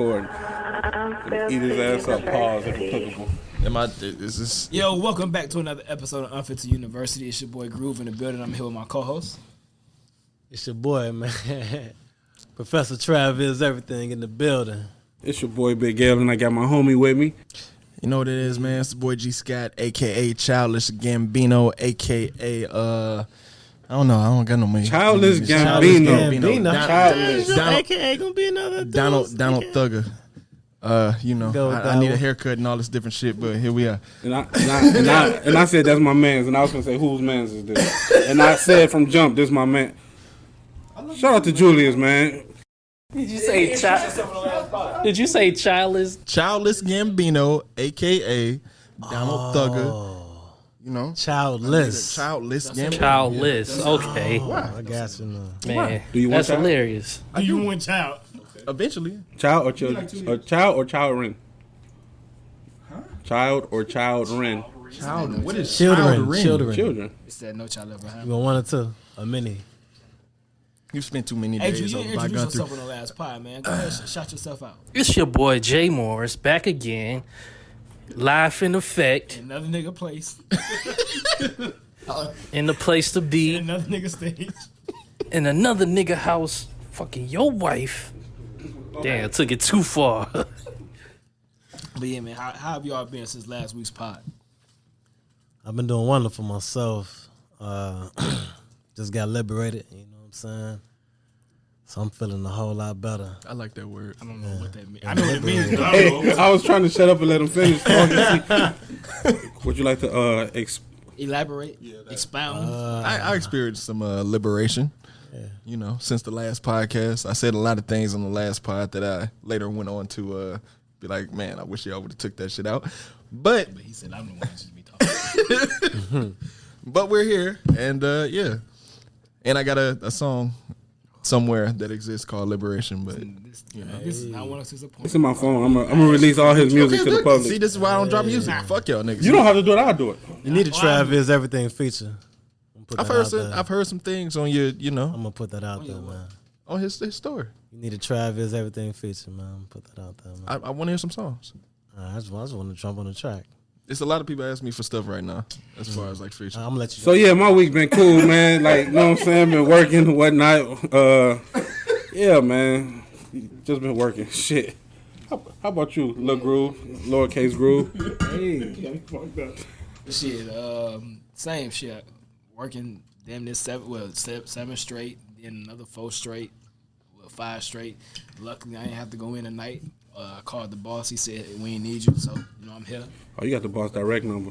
recording. Eat his ass up. Pause if applicable. Is this? Yo, welcome back to another episode of Unfiltered University. It's your boy Groove in the building. I'm here with my co-host. It's your boy, man. Professor Travis, everything in the building. It's your boy Big Gale, and I got my homie with me. You know what it is, man. It's the boy G Scott, aka Childish Gambino, aka I don't know. I don't got no money. Childish Gambino. Childish. AKA gonna be another Donald Thugger. You know, I need a haircut and all this different shit, but here we are. And I said that's my man's, and I was gonna say whose man's is this? And I said from jump, this my man. Shout out to Julius, man. Did you say childless? Childish Gambino, aka Donald Thugger. You know, childless Gambino. Childless. Okay. Wow. I got you now. Man, Do you want that's child? hilarious. Do you want child? Eventually. Child or children? Child or children? Child or children? Child. What is Children. Children. It said no child ever You happened. want one or two? A mini. You spent too many Hey, days you over introduced by yourself on the last pod, man. Go ahead, shout yourself out. It's your boy Jay Morris back again, live in effect, Another nigga place. in the place to be, Another nigga stage. in another nigga house, fucking your wife. Damn, took it too far. But yeah, man, how have y'all been since last week's pod? I've been doing wonderful myself. Just got liberated, you know what I'm saying? So I'm feeling a whole lot better. I like that word. I don't know what that means. I know what it means, but I Hey, don't know. I was trying to shut up and let him finish talking. Would you like to Elaborate, expound. I experienced some liberation. Yeah. You know, since the last podcast, I said a lot of things on the last pod that I later went on to be like, man, I wish y'all would have took that shit out. But He said, I'm the one that should be talking. but we're here, and yeah, and I got a song somewhere that exists called Liberation. But This is not one of his It's appointments. in my phone. I'm gonna release all his music to the public. See, this is why I don't drop music. Fuck y'all niggas. You don't have to do it. I'll do it. You need a Travis everything feature. I've heard some things on your, you know, I'm gonna put that out there, man. on his story. You need a Travis everything feature, man. I'm gonna put that out there, man. I want to hear some songs. I just want to jump on the track. It's a lot of people asking me for stuff right now, as far as like features. I'm gonna let you. So yeah, my week's been cool, man. Like, you know what I'm saying? Been working and whatnot. Yeah, man. Just been working. Shit. How about you, Lil Groove, lowercase Groove? Hey. Shit, same shit. Working damn near seven straight, then another 4 straight, 5 straight. Luckily, I didn't have to go in tonight. I called the boss. He said we ain't need you, so you know I'm here. Oh, you got the boss direct number.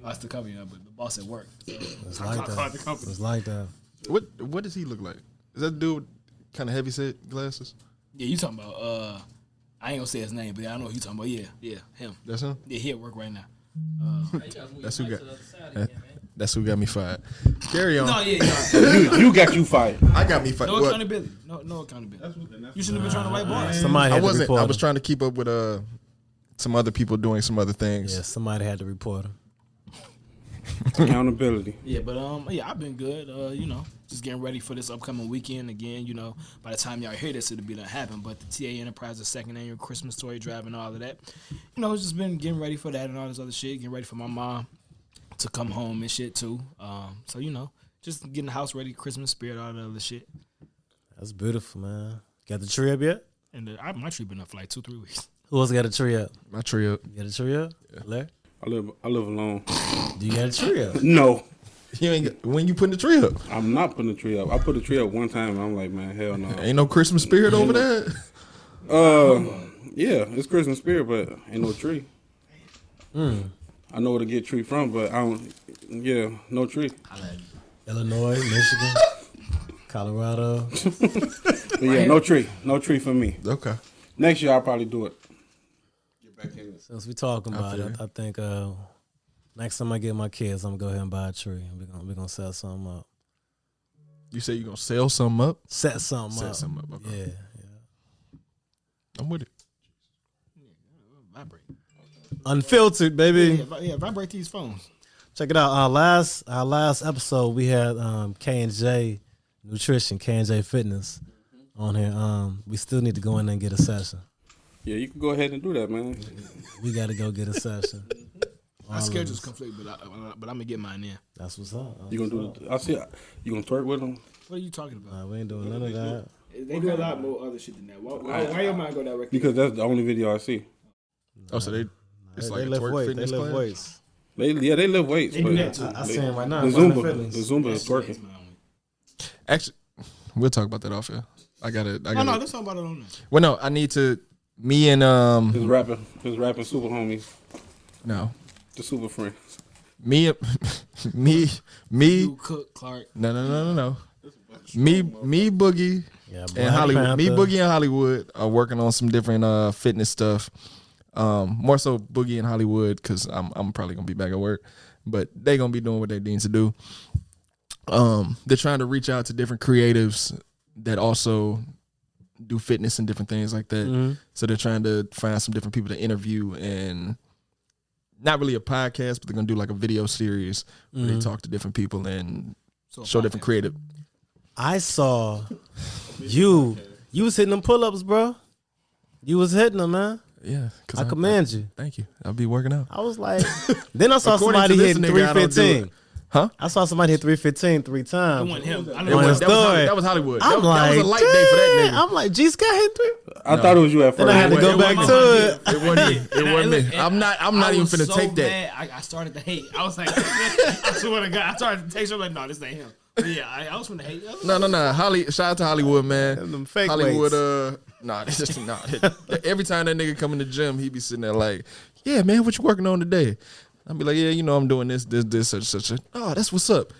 That's the company number. The boss at work. So It's I like called the that. company. It's like that. What does he look like? Is that the dude with kind of heavy set glasses? Yeah, you talking about? I ain't gonna say his name, but I know who you talking about. Yeah, him. That's him. Yeah, he at work right now. That's who got. That's who got me fired. Carry on. No, yeah. You got you fired. I got me fired. No What? accountability. No accountability. You shouldn't have been trying to write bars. Somebody I had to wasn't. report I him. was trying to keep up with some other people doing some other things. Yeah, somebody had to report him. Accountability. Yeah, but yeah, I've been good. You know, just getting ready for this upcoming weekend again. You know, by the time y'all hear this, it'll be done happen. But the TA Enterprise's second annual Christmas toy drive and all of that. You know, it's just been getting ready for that and all this other shit. Getting ready for my mom to come home and shit too. So you know, just getting the house ready, Christmas spirit, all the other shit. That's beautiful, man. Got the tree up yet? And my tree been up for like 2-3 weeks. Who else got a tree up? My trio. You got a tree up? Larry? I live alone. Do you got a tree up? No, You ain't got, when you putting the tree up. I'm not putting the tree up. I put the tree up one time and I'm like, man, hell no. Ain't no Christmas spirit over there. Yeah, it's Christmas spirit, but ain't no tree. I know where to get tree from, but I don't. Yeah, no tree. Illinois, Michigan, Colorado. But yeah, no tree for me. Okay. Next year I'll probably do it. Get back in it. Since we talking about feel it, you. I think next time I get my kids, I'm gonna go ahead and buy a tree. We're gonna set something up. You say you gonna sell something up? Set something Set up. something up. Okay. Yeah. I'm with it. Vibrate. Unfiltered, baby. Yeah, vibrate these phones. Check it out. Our last episode, we had K&J Nutrition, K&J Fitness on here. We still need to go in there and get a session. Yeah, you can go ahead and do that, man. We got to go get a session. My schedules conflict, but I'm gonna get mine in. That's what's up. You gonna do? I see. You gonna twerk with them? What are you talking about? Nah, we ain't doing none of that. They do a lot more other shit than that. Why your mind go directly? Because that's the only video I see. Oh, so it's They like a lift twerk weights. They fitness lift class? weights. They lift weights. They but do that too. I see him right now. The Planet Zumba Fitness. is twerking. Actually, we'll talk about that off here. I got it. No, let's talk about it on there. Well, no, I need to. Me and His rapping super homies, no, the super friends. me, You Cook Clark. no. Me, Boogie, Yeah, and Black Hollywood. Panther. Me, Boogie, and Hollywood are working on some different fitness stuff. More so Boogie and Hollywood because I'm probably gonna be back at work, but they gonna be doing what they need to do. They're trying to reach out to different creatives that also do fitness and different things like that. Mm-hmm. So they're trying to find some different people to interview and not really a podcast, but they're gonna do like a video series where they talk to different people and show different creative. I saw you. You was hitting them pull-ups, bro. You was hitting them, man. Yeah, I commend you. Thank you. I'll be working out. I was like, then I saw According somebody to this hit nigga, I don't do 315. it. Huh? I saw somebody hit 315 3 times. It wasn't him. I It know was That was Hollywood. I'm that like, was a light day for that nigga. I'm like, G Scott hit 3. I thought it was you at first. Then I had to go It back wasn't to me. it. It wasn't me. It wasn't me. I'm not even finna so take that. Mad, I started to hate. I was like, I swear to God, I started to text him like, no, this ain't him. But yeah, I was finna hate. No. Shout out to Hollywood, man. Them fake Hollywood, weights. this just nah. Every time that nigga come in the gym, he be sitting there like, yeah, man, what you working on today? I'll be like, yeah, I'm doing this, such. Oh, that's what's up.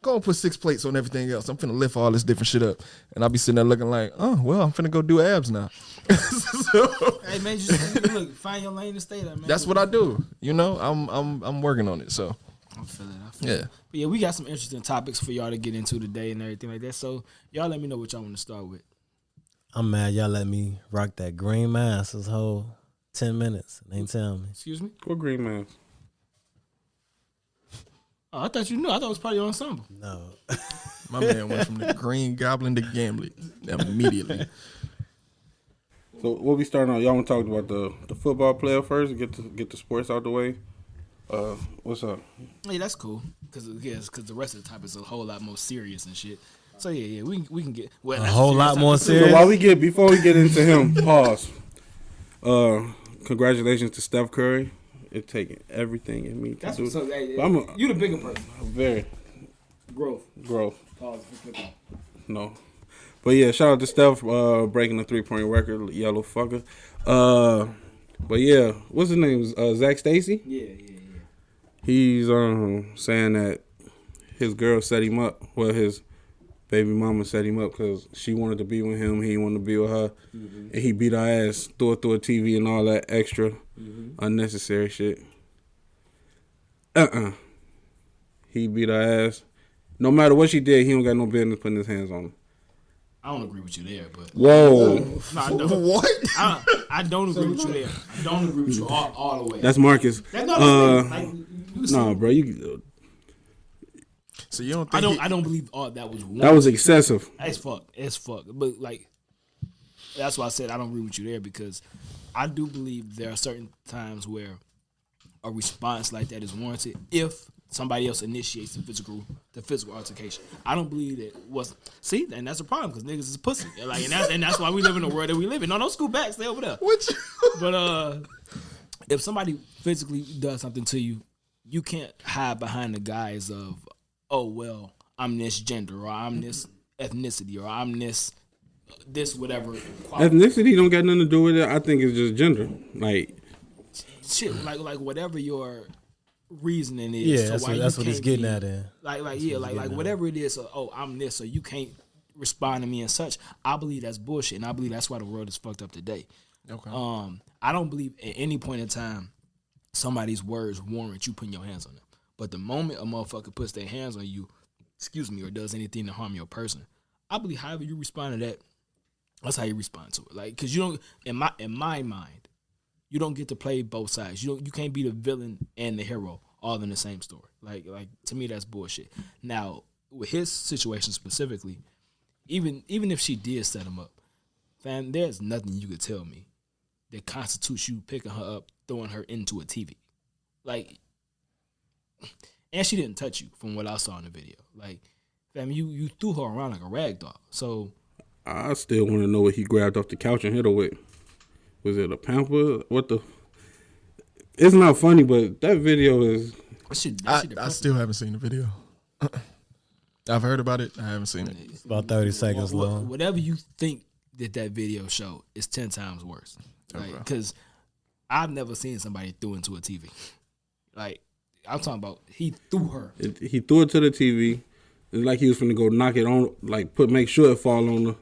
Go and put 6 plates on everything else. I'm finna lift all this different shit up. And I'll be sitting there looking like, oh, well, I'm finna go do abs now. So, Hey man, just look, find your lane and stay there, man. that's what I do. I'm working on it. So I feel it. yeah. But yeah, we got some interesting topics for y'all to get into today and everything like that. So y'all let me know what y'all want to start with. I'm mad y'all let me rock that green mask this whole 10 minutes. They ain't telling me. Excuse me? What green man? Oh, I thought you knew. I thought it was part of your ensemble. No. My man went from the Green Goblin to Gambit immediately. So what we starting on? Y'all want to talk about the football player first? Get the sports out the way. What's up? Yeah, that's cool. Because the rest of the topics are a whole lot more serious and shit. So yeah, we can get A whole lot more So serious. before we get into him, pause. Congratulations to Steph Curry. It's taking everything in me to That's do. what's up. Hey, But you the bigger person. very Growth. Pause for flipping. No. But yeah, shout out to Steph breaking the 3-point record, yellow fucker. But yeah, what's his name? Zac Stacy? Yeah. He's saying that his girl set him up. Well, his baby mama set him up because she wanted to be with him. He wanted to be with her. Mm-hmm. And he beat her ass, threw it through a TV and all that extra unnecessary shit. He beat her ass. No matter what she did, he don't got no business putting his hands on her. I don't agree with you there, but Whoa. no, I don't. What? I don't agree with you there. I don't agree with you all the way. That's Marcus. That's not No, bro. So you don't think I don't believe all that was wrong. That was excessive. It's fuck. But like, that's why I said I don't agree with you there because I do believe there are certain times where a response like that is warranted if somebody else initiates the physical altercation. I don't believe that was and that's a problem because niggas is pussy. Like, and that's why we live in the world that we live in. No, don't scoot back, stay over there. But if somebody physically does something to you, you can't hide behind the guise of, oh well, I'm this gender or I'm this ethnicity or I'm this whatever. Ethnicity don't got nothing to do with it. I think it's just gender. Like shit, like whatever your reasoning is. Yeah, so that's what he's getting at. Like whatever it is. So, oh, I'm this, so you can't respond to me and such. I believe that's bullshit, and I believe that's why the world is fucked up today. Okay. I don't believe at any point in time somebody's words warrant you putting your hands on them. But the moment a motherfucker puts their hands on you, or does anything to harm your person, I believe however you respond to that, that's how you respond to it. Like, because you don't, in my mind, you don't get to play both sides. You can't be the villain and the hero all in the same story. Like to me, that's bullshit. Now, with his situation specifically, even if she did set him up, fam, there's nothing you could tell me that constitutes you picking her up, throwing her into a TV. Like, and she didn't touch you from what I saw in the video. Like, fam, you threw her around like a rag doll. So I still want to know what he grabbed off the couch and hit her with. Was it a pamper? What the? It's not funny, but that video is. I still haven't seen the video. I've heard about it. I haven't seen it. It's about 30 seconds long. Whatever you think that video showed is 10 times worse. Like, because I've never seen somebody threw into a TV. Like, I'm talking about he threw her. He threw it to the TV. It's like he was finna go knock it on, like make sure it fall on her.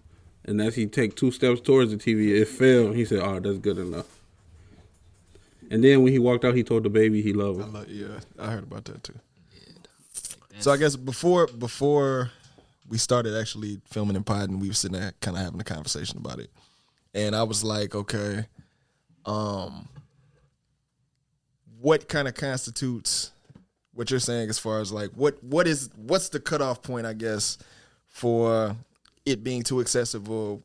And as he take 2 steps towards the TV, it fell. And he said, "Oh, that's good enough." And then when he walked out, he told the baby he loved her. Yeah, I heard about that too. So I guess before we started actually filming and podding, we were sitting there kind of having a conversation about it. And I was like, okay, what kind of constitutes what you're saying as far as like what's the cutoff point, I guess, for it being too excessive or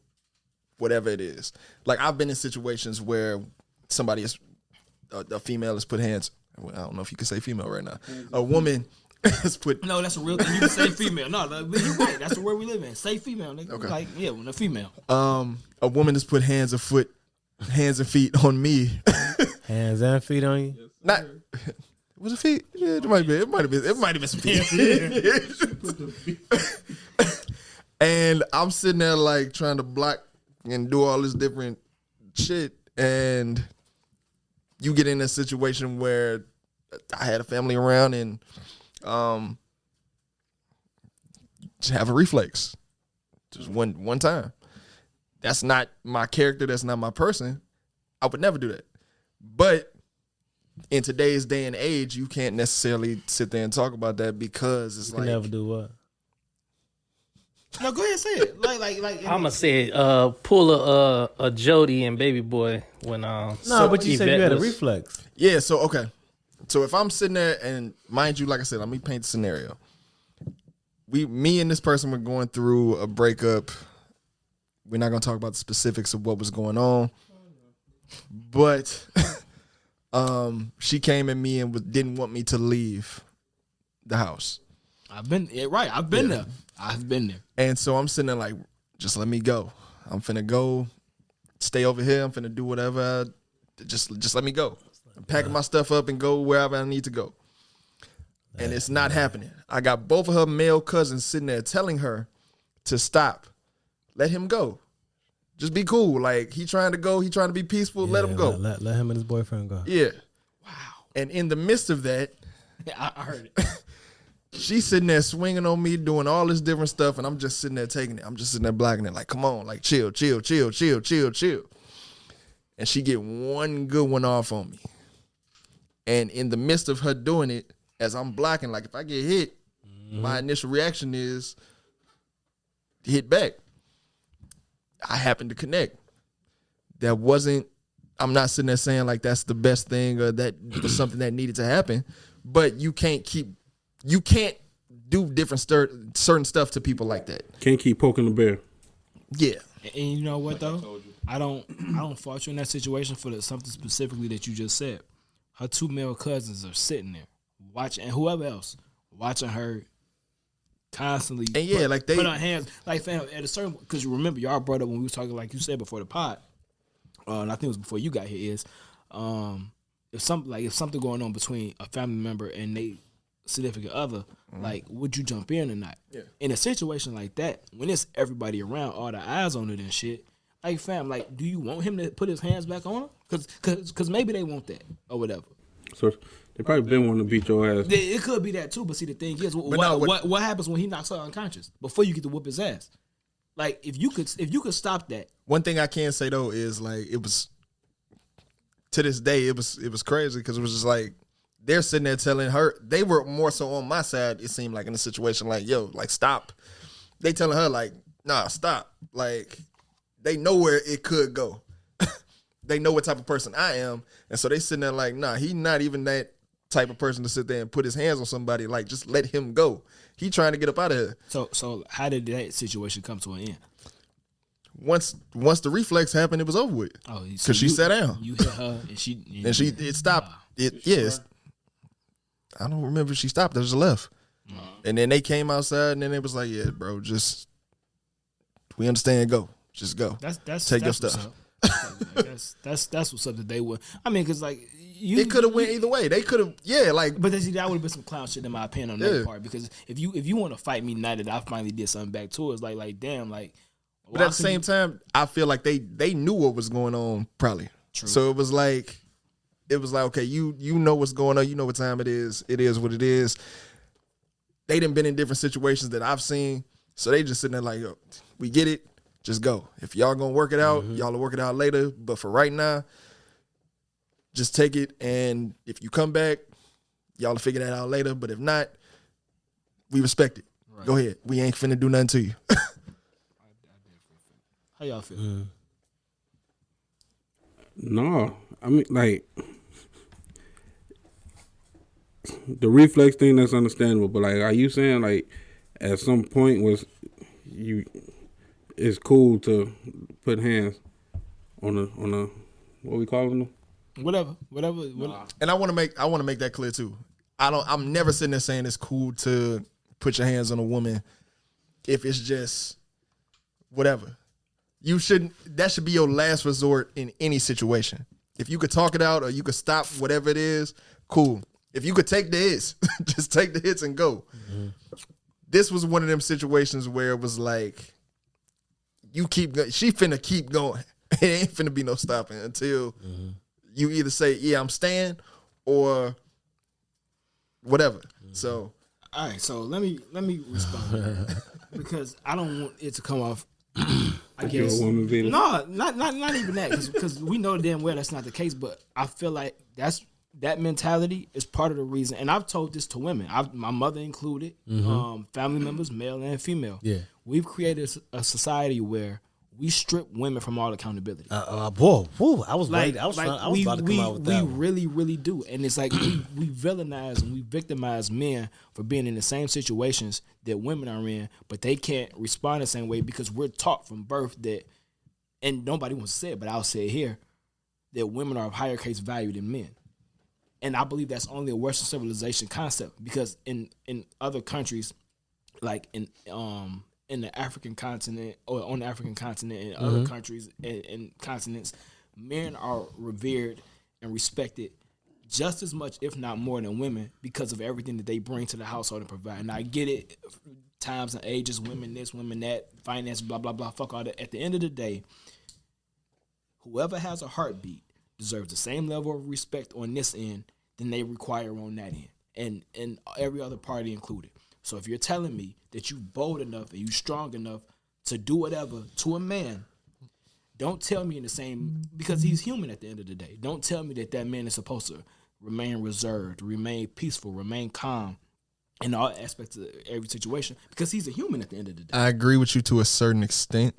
whatever it is. Like, I've been in situations where somebody a female has put hands. Well, I don't know if you can say female right now. A woman has put. No, that's a real thing. You can say female. No, you're right. That's the word we live in. Say female, nigga. Okay. Like, yeah, when a female. A woman has put hands and feet on me. Hands and feet on you? Not. Was it feet? Yeah, it might have been some feet. And I'm sitting there like trying to block and do all this different shit, and you get in a situation where I had a family around and just have a reflex. Just one time. That's not my character, that's not my person. I would never do that. But in today's day and age, you can't necessarily sit there and talk about that because it's You can never do what? No, go ahead and say it. Like I'ma say pull a Jody and Baby Boy when No, but you said you had a reflex. Yeah, so okay. So if I'm sitting there and mind you, like I said, let me paint the scenario. Me and this person were going through a breakup. We're not gonna talk about the specifics of what was going on. But she came at me and didn't want me to leave the house. I've been there. I've been there. And so I'm sitting there like, just let me go. I'm finna go, stay over here. I'm finna do whatever. Just let me go. I'm packing my stuff up and go wherever I need to go. And it's not happening. I got both of her male cousins sitting there telling her to stop. Let him go. Just be cool. Like, he trying to go. He trying to be peaceful. Let him go. Let him and his boyfriend go. Yeah. Wow. And in the midst of that, Yeah, I heard it. she's sitting there swinging on me, doing all this different stuff, and I'm just sitting there taking it. I'm just sitting there blocking it like, come on, like, chill. And she get one good one off on me. And in the midst of her doing it, as I'm blocking, like, if I get hit, my initial reaction is to hit back. I happen to connect. I'm not sitting there saying like that's the best thing or that was something that needed to happen, but you can't do different certain stuff to people like that. Can't keep poking the bear. Yeah. And you know what though? I don't fault you in that situation for something specifically that you just said. Her 2 male cousins are sitting there watching, and whoever else watching her constantly. And yeah, like they put her hands like, fam, at a certain, because you remember y'all brought up when we were talking, like you said before the pod, and I think it was before you got here, is if something going on between a family member and they significant other, like, would you jump in or not? Yeah. In a situation like that, when it's everybody around, all the eyes on it and shit, like, fam, like, do you want him to put his hands back on her? Because maybe they want that or whatever. So they probably been wanting to beat your ass. It could be that too, but see, the thing is, what happens when he knocks her unconscious before you get to whoop his ass? Like, if you could stop that. One thing I can say though is like it was to this day it was crazy because it was just like they're sitting there telling her, they were more so on my side. It seemed like in a situation like, yo, like stop. They telling her like, nah, stop. Like they know where it could go. They know what type of person I am, and so they sitting there like, nah, he not even that type of person to sit there and put his hands on somebody. Like, just let him go. He trying to get up out of here. So how did that situation come to an end? once the reflex happened, it was over with. Oh, because she sat down. You hit her, and it stopped. I don't remember if she stopped. It just left. And then they came outside, and then it was like, yeah, bro, just we understand. Go, just go. That's take your what's stuff. up. That's what's up that they would. I mean, because like it could have went either way. They could have, But see, that would have been some clown shit in my opinion on their part. Because if you want to fight me now that I finally did something back to her, it's like damn, like. But at the same time, I feel like they knew what was going on probably. True. So it was like okay, you know what's going on. You know what time it is. It is what it is. They done been in different situations that I've seen. So they just sitting there like, yo, we get it. Just go. If y'all gonna work it out, y'all will work it out later. But for right now, just take it. And if you come back, y'all will figure that out later. But if not, we respect it. Right. Go ahead. We ain't finna do nothing to you. How y'all feel? No, I mean, like, the reflex thing, that's understandable. But like, are you saying like at some point it's cool to put hands on a what we calling them? Whatever. And I want to make that clear too. I'm never sitting there saying it's cool to put your hands on a woman if it's just whatever. That should be your last resort in any situation. If you could talk it out or you could stop whatever it is, cool. If you could take the hits, just take the hits and go. Mm-hmm. This was one of them situations where it was like, she finna keep going. It ain't finna be no stopping until you either say, yeah, I'm staying, or whatever. Mm-hmm. So, all right. So let me respond because I don't want it to come off. I guess no, not even that, because we know damn well that's not the case. But I feel like that mentality is part of the reason. And I've told this to women, my mother included, family members, male and female. Yeah, we've created a society where we strip women from all accountability. Boy, I was about to come out with that. We really, really do. And it's like we villainize and we victimize men for being in the same situations that women are in, but they can't respond the same way because we're taught from birth that, and nobody wants to say it, but I'll say it here, that women are of higher case value than men. And I believe that's only a Western civilization concept, because in other countries, like in the African continent or on the African continent and other countries and continents, men are revered and respected just as much, if not more, than women because of everything that they bring to the household and provide. And I get it, times and ages, women this, women that, finance, blah, blah, blah, fuck all that. At the end of the day, whoever has a heartbeat deserves the same level of respect on this end than they require on that end, and every other party included. So if you're telling me that you bold enough and you strong enough to do whatever to a man, don't tell me in the same, because he's human at the end of the day. Don't tell me that man is supposed to remain reserved, remain peaceful, remain calm in all aspects of every situation, because he's a human at the end of the day. I agree with you to a certain extent.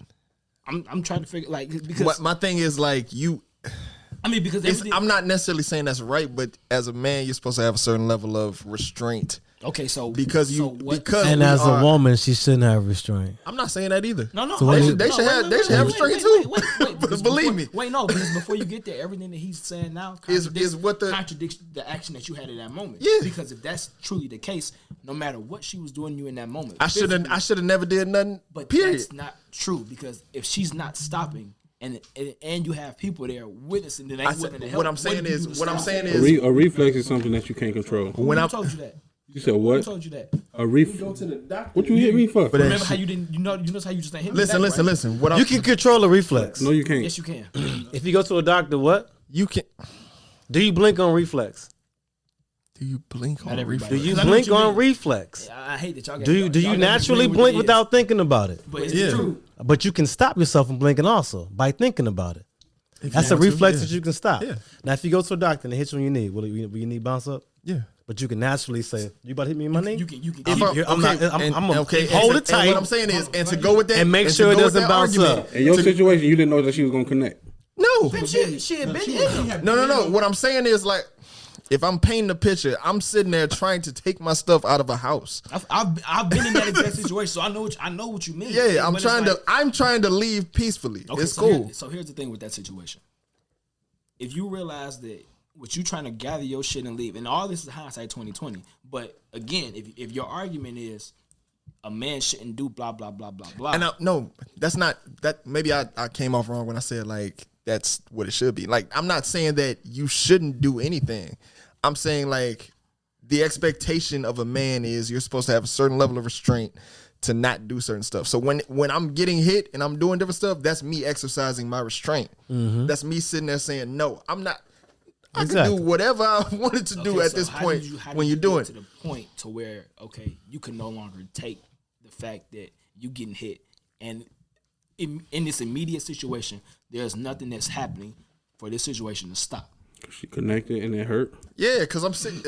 I'm trying to figure, like, because my thing is like you. I mean, because I'm not necessarily saying that's right, but as a man, you're supposed to have a certain level of restraint. Okay, so because as a woman, she shouldn't have restraint. I'm not saying that either. No, so they should have restraint too. Wait, believe me. Wait, no, because before you get there, everything that he's saying now contradicts the action that you had at that moment. Yeah. Because if that's truly the case, no matter what she was doing to you in that moment, I should have never did nothing. But period. That's not true, because if she's not stopping, and you have people there witnessing that ain't willing to help. What I'm saying is a reflex is something that you can't control. Who told you that? You said what? Who told you that? A reflex. What you hit me for? Remember how you didn't? You know how you just didn't hit me. Listen. You can control a reflex. No, you can't. Yes, you can. If you go to a doctor, what? You can. Do you blink on reflex? Do you blink on reflex? Do you blink on reflex? I hate that y'all. Do you naturally blink without thinking about it? But it's true. But you can stop yourself from blinking also by thinking about it. That's a reflex that you can stop. Yeah. Now, if you go to a doctor and they hit you on your knee, will your knee bounce up? Yeah. But you can naturally say, "You about to hit me in my knee?" You can. I'm okay. Hold it tight. What I'm saying is, and to go with that, and make sure it doesn't bounce up. In your situation, you didn't know that she was gonna connect. No. She had been in. No. What I'm saying is, like, If I'm painting a picture, I'm sitting there trying to take my stuff out of a house. I've been in that exact situation, so I know what you mean. Yeah, I'm trying to leave peacefully. Okay, it's so cool. So here's the thing with that situation. If you realize that what you trying to gather your shit and leave, and all this is hindsight 2020. But again, if your argument is a man shouldn't do blah blah blah blah blah, And no, that's not that. Maybe I came off wrong when I said like that's what it should be. Like I'm not saying that you shouldn't do anything. I'm saying like the expectation of a man is you're supposed to have a certain level of restraint to not do certain stuff. So when I'm getting hit and I'm doing different stuff, that's me exercising my restraint. Mm-hmm. That's me sitting there saying, no, I'm not. I Exactly. can do whatever I wanted to do at this point when you're doing to the point to where, okay, you can no longer take the fact that you getting hit. And in this immediate situation, there's nothing that's happening for this situation to stop. She connected and it hurt. Yeah, because I'm sitting.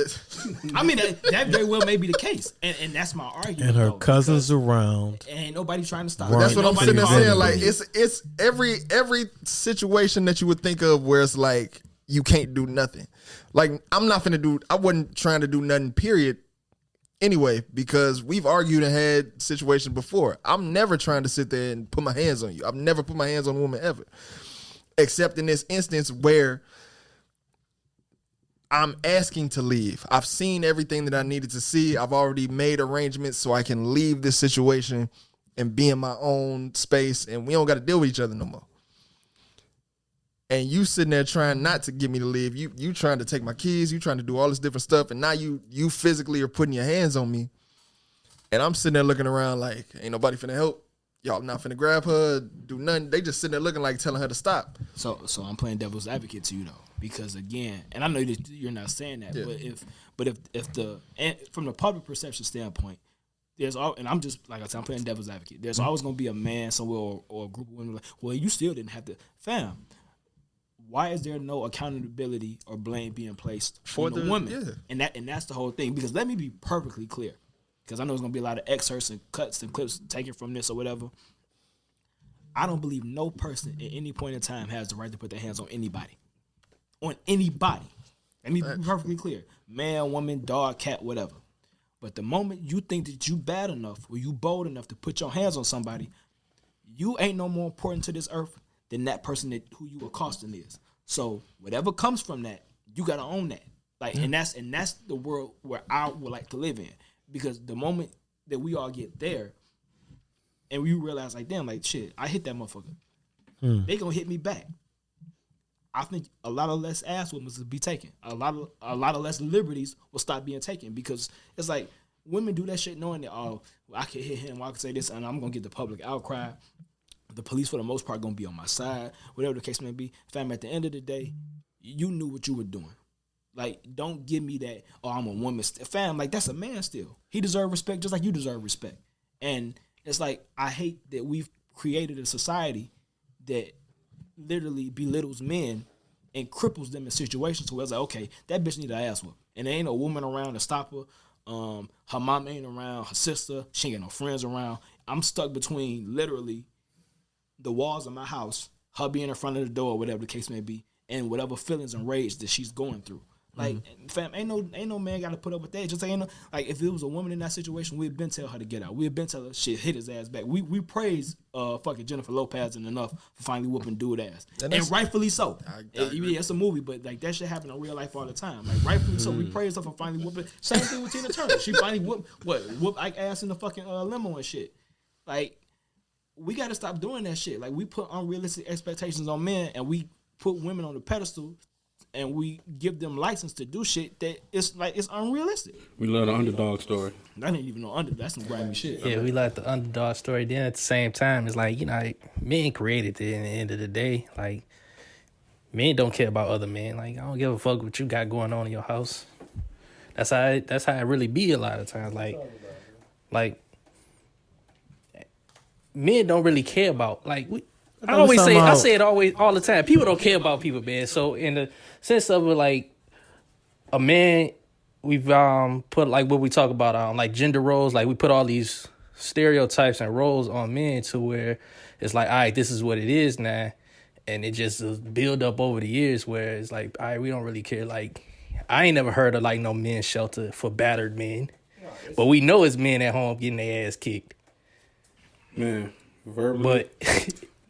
I mean, that very well may be the case. And that's my argument. And her though, cousins around. and ain't nobody trying to stop Right. it. That's Ain't what I'm nobody sitting there calling saying. the Like it's every situation that you would think of where it's like you can't do nothing. Like I wasn't trying to do nothing, period. Anyway, because we've argued and had situations before. I'm never trying to sit there and put my hands on you. I've never put my hands on a woman ever. Except in this instance where I'm asking to leave. I've seen everything that I needed to see. I've already made arrangements so I can leave this situation and be in my own space, and we don't got to deal with each other no more. And you sitting there trying not to get me to leave. You trying to take my keys. You trying to do all this different stuff, and now you physically are putting your hands on me. And I'm sitting there looking around like, ain't nobody finna help. Y'all not finna grab her, do nothing. They just sitting there looking like telling her to stop. So I'm playing devil's advocate to you though, because again, and I know that you're not saying that, Yeah. but if from the public perception standpoint, there's all, and I'm just like I said, I'm playing devil's advocate. There's always gonna be a man somewhere or a group of women like, well, you still didn't have to, fam. Why is there no accountability or blame being placed For on the the- woman? yeah. And that's the whole thing. Because let me be perfectly clear, because I know there's gonna be a lot of excerpts and cuts and clips taken from this or whatever. I don't believe no person at any point in time has the right to put their hands on anybody. On anybody. Let me be perfectly clear. Man, woman, dog, cat, whatever. But the moment you think that you bad enough or you bold enough to put your hands on somebody, you ain't no more important to this earth than that person who you accosting is. So whatever comes from that, you gotta own that. Like, and that's the world where I would like to live in. Because the moment that we all get there, and we realize, like, damn, like, shit, I hit that motherfucker. They gonna hit me back. I think a lot of less ass women will be taken. A lot of less liberties will stop being taken, because it's like women do that shit knowing that, oh, well, I can hit him, I can say this, and I'm gonna get the public outcry. The police, for the most part, gonna be on my side, whatever the case may be. Fam, at the end of the day, you knew what you were doing. Like, don't give me that, oh, I'm a woman. Fam, like, that's a man still. He deserves respect just like you deserve respect. And it's like, I hate that we've created a society that literally belittles men and cripples them in situations where it's like, okay, that bitch need an ass whoop. And there ain't no woman around to stop her. Her mom ain't around, her sister, she ain't got no friends around. I'm stuck between literally the walls of my house, her being in front of the door, whatever the case may be, and whatever feelings and rage that she's going through. Like, fam, ain't no man got to put up with that. Just ain't no, like, if it was a woman in that situation, we'd been tell her to get out. We'd been tell her shit, hit his ass back. We praise fucking Jennifer Lopez enough for finally whooping dude ass, and rightfully so. Yeah, it's a movie, but like that shit happen in real life all the time. Like, rightfully so, we praise her for finally whooping. Same thing with Tina Turner. She finally whooped Ike ass in the fucking limo and shit. Like, we got to stop doing that shit. Like, we put unrealistic expectations on men, and we put women on the pedestal, and we give them license to do shit that it's unrealistic. We love the underdog story. I didn't even know that's some grimy shit. Yeah, we like the underdog story. Then at the same time, it's like, you know, like, men created it. In the end of the day, like, men don't care about other men. Like, I don't give a fuck what you got going on in your house. That's how it really be a lot of times. Like men don't really care about, like, I say it always all the time. People don't care about people, man. So in the sense of it, like, a man, we've put, like, what we talk about, like, gender roles, like, we put all these stereotypes and roles on men to where it's like, all right, this is what it is now, and it just build up over the years where it's like, all right, we don't really care, like, I ain't never heard of like no men's shelter for battered men. But we know it's men at home getting their ass kicked. Man, verbally. But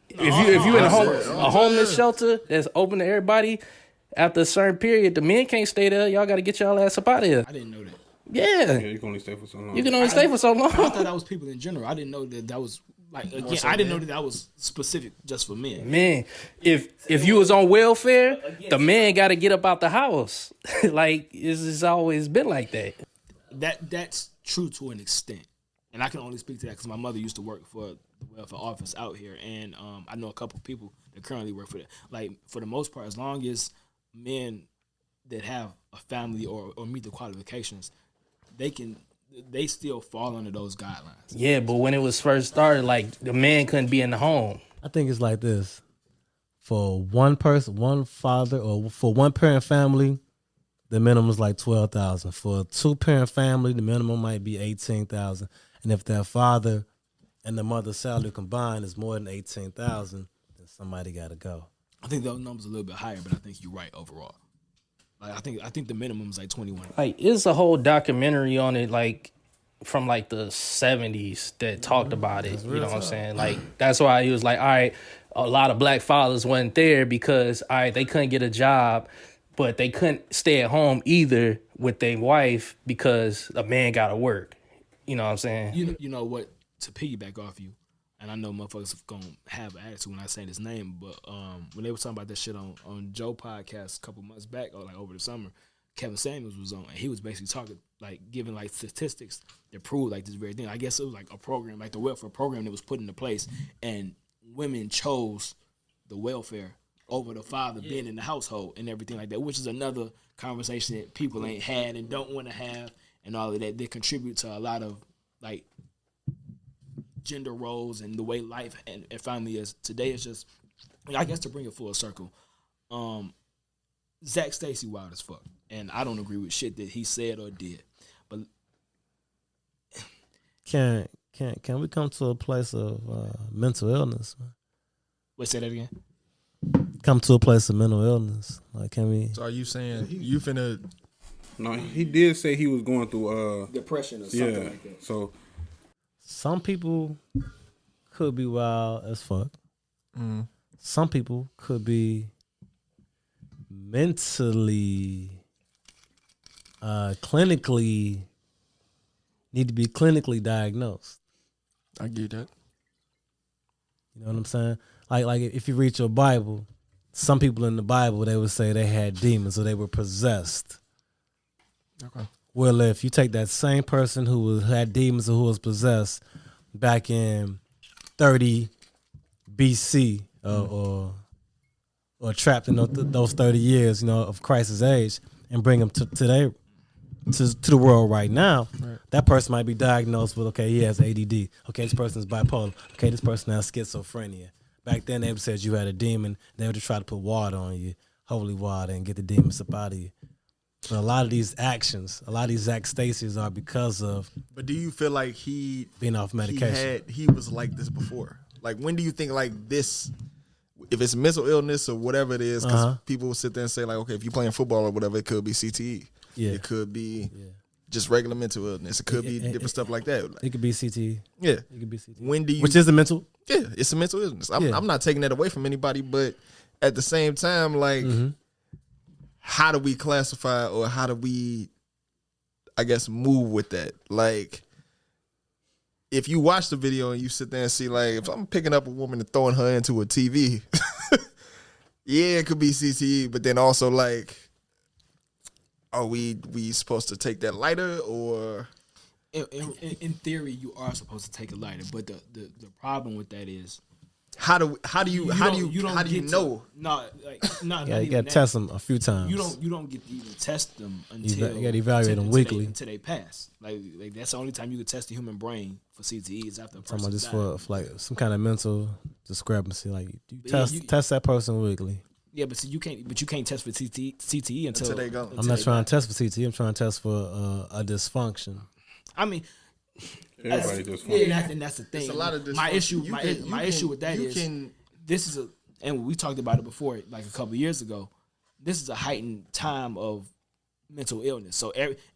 if you in a homeless shelter that's open to everybody, after a certain period, the men can't stay there. Y'all got to get y'all ass up out of here. I didn't know that. Yeah. You can only stay for so long. You can only stay for so long. I thought that was people in general. I didn't know that was like again. I didn't know that was specific just for men. Man, if you was on welfare, the man got to get up out the house. Like it's always been like that. That's true to an extent, and I can only speak to that because my mother used to work for the welfare office out here, and I know a couple of people that currently work for that. Like for the most part, as long as men that have a family or meet the qualifications, they still fall under those guidelines. Yeah, but when it was first started, like the man couldn't be in the home. I think it's like this. For one person, one father, or for one parent family, the minimum is like 12,000. For a 2-parent family, the minimum might be 18,000. And if their father and the mother's salary combined is more than 18,000, then somebody got to go. I think those numbers are a little bit higher, but I think you're right overall. Like I think the minimum is like 21. Like it's a whole documentary on it, like from like the 70s that talked about it. You know what I'm saying? Like that's why he was like, all right, a lot of black fathers wasn't there because all right, they couldn't get a job, but they couldn't stay at home either with their wife because a man got to work. You know what I'm saying? You know what? To piggyback off you, and I know motherfuckers are gonna have an attitude when I say this name, but when they were talking about that shit on Joe podcast a couple months back or like over the summer, Kevin Samuels was on, and he was basically talking like giving like statistics that prove like this very thing. I guess it was like a program, like the welfare program that was put into place, and women chose the welfare over the father being in the household and everything like that, which is another conversation that people ain't had and don't want to have, and all of that. They contribute to a lot of like gender roles and the way life and family is today. Is just, I guess, to bring it full circle, Zac Stacy wild as fuck, and I don't agree with shit that he said or did. But Can we come to a place of mental illness? Man? wait, say that again. Come to a place of mental illness. Like, can we? So are you saying you finna? No, he did say he was going through Depression or something like that. So Some people could be wild as fuck. Mm. Some people could be mentally, clinically, need to be clinically diagnosed. I get that. You know what I'm saying? Like if you read your Bible, some people in the Bible, they would say they had demons or they were possessed. Okay. Well, if you take that same person who had demons or who was possessed back in 30 BC or trapped in those 30 years, you know, of Christ's age, and bring them to the world right now, right. That person might be diagnosed with, okay, he has ADD. Okay, this person is bipolar. Okay, this person has schizophrenia. Back then, they said you had a demon. They would just try to put water on you, holy water, and get the demons up out of you. But a lot of these actions, a lot of these Zac Stacy's are because of. But do you feel like he being off medication? He was like this before. Like, when do you think like this? If it's mental illness or whatever it is, because people will sit there and say like, okay, if you're playing football or whatever, it could be CTE. Yeah. It could be just regular mental illness. It could be different stuff like that. It could be CTE. Yeah. It could be CTE. When do you? Which is a mental. Yeah, it's a mental illness. I'm not taking that away from anybody, but at the same time, like, how do we classify or how do we, I guess, move with that? Like, if you watch the video and you sit there and see, like, if I'm picking up a woman and throwing her into a TV, yeah, it could be CTE, but then also, like, are we supposed to take that lighter or? In theory, you are supposed to take a lighter, but the problem with that is how do you know? You got to test them a few times. You don't get to even test them until you got to evaluate them weekly until they pass. Like that's the only time you can test the human brain for CTE is after a person dies. For like some kind of mental discrepancy. Like you test that person weekly. Yeah, but see, you can't test for CTE until they go. I'm not trying to test for CTE. I'm trying to test for a dysfunction. I mean, everybody just and that's the thing. It's a lot of my issue with that is this is and we talked about it before, like a couple of years ago. This is a heightened time of mental illness. So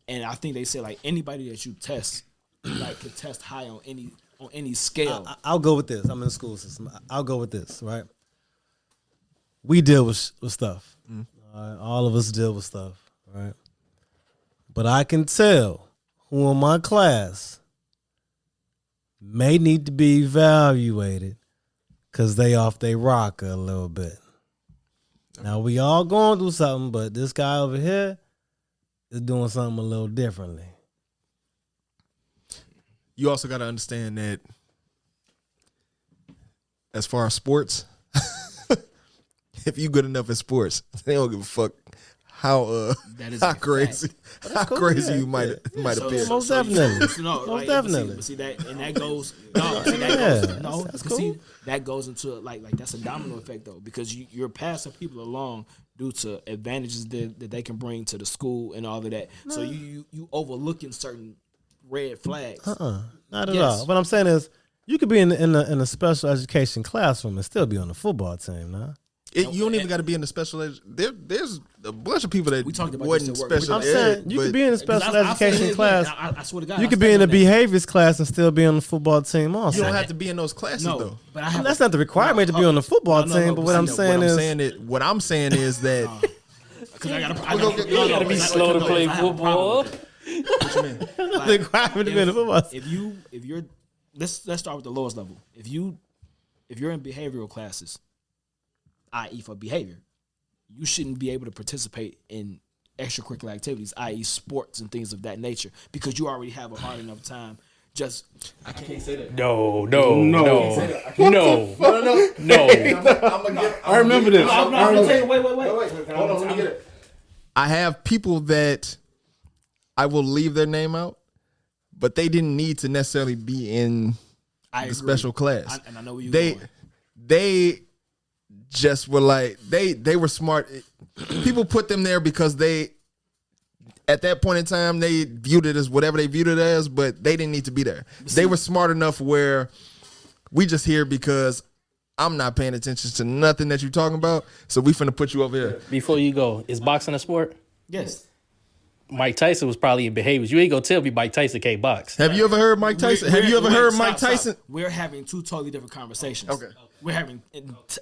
and I think they said like anybody that you test like could test high on any scale. I'll go with this. I'm in the school system. I'll go with this, right? We deal with stuff. All of us deal with stuff, right? But I can tell who in my class may need to be evaluated because they off they rocker a little bit. Now, we all going through something, but this guy over here is doing something a little differently. You also got to understand that as far as sports, if you good enough at sports, they don't give a fuck how crazy you might appear. Most definitely. Most definitely. See that, and that goes. That goes into like that's a domino effect though, because you're passing people along due to advantages that they can bring to the school and all of that. No. So you overlooking certain red flags. Not at all. What I'm saying is, you could be in a special education classroom and still be on the football team, nah? You don't even got to be in the special ed. There's a bunch of people that we talked about wasn't special I'm saying you could be in a special education class. I swear to God, you could be in a behaviors class and still be on the football team also. You don't have to be in those classes though. But that's not the requirement to be on the football team. But what I'm saying is that I gotta be slow to play football. What you mean? The requirement to be in the football team. If you're let's start with the lowest level. If you're in behavioral classes, i.e. for behavior, you shouldn't be able to participate in extracurricular activities, i.e. sports and things of that nature, because you already have a hard enough time. I can't say that. No. I remember this. Wait. Hold on, let me get it. I have people that I will leave their name out, but they didn't need to necessarily be in the special class. And I know where you're going. They just were like, they were smart. People put them there because they, at that point in time, they viewed it as whatever they viewed it as, but they didn't need to be there. They were smart enough where we just here because I'm not paying attention to nothing that you're talking about, so we finna put you over here. Before you go, is boxing a sport? Yes. Mike Tyson was probably in behaviors. You ain't gonna tell me Mike Tyson can't box. Have you ever heard Mike Tyson? Stop. We're having two totally different conversations. Okay. We're having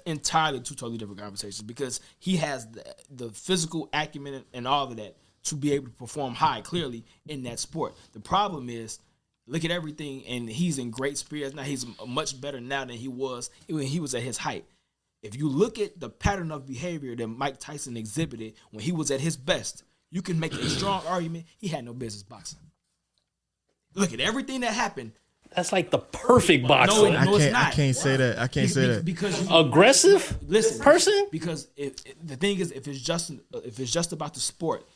entirely two totally different conversations because he has the physical acumen and all of that to be able to perform high, clearly, in that sport. The problem is, look at everything, and he's in great spirits now. He's much better now than he was when he was at his height. If you look at the pattern of behavior that Mike Tyson exhibited when he was at his best, you can make a strong argument he had no business boxing. Look at everything that happened. That's like the perfect boxer. No, it's not. I can't say that. I can't say that. Because aggressive person. Because the thing is, if it's just about the sport,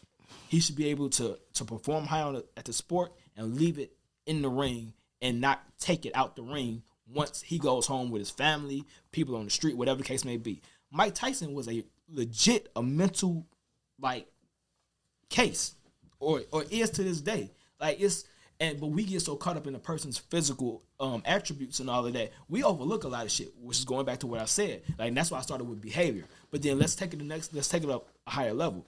he should be able to perform high at the sport and leave it in the ring and not take it out the ring once he goes home with his family, people on the street, whatever the case may be. Mike Tyson was a mental case, or is to this day. But we get so caught up in a person's physical attributes and all of that, we overlook a lot of shit, which is going back to what I said. And that's why I started with behavior. But then let's take it up a higher level.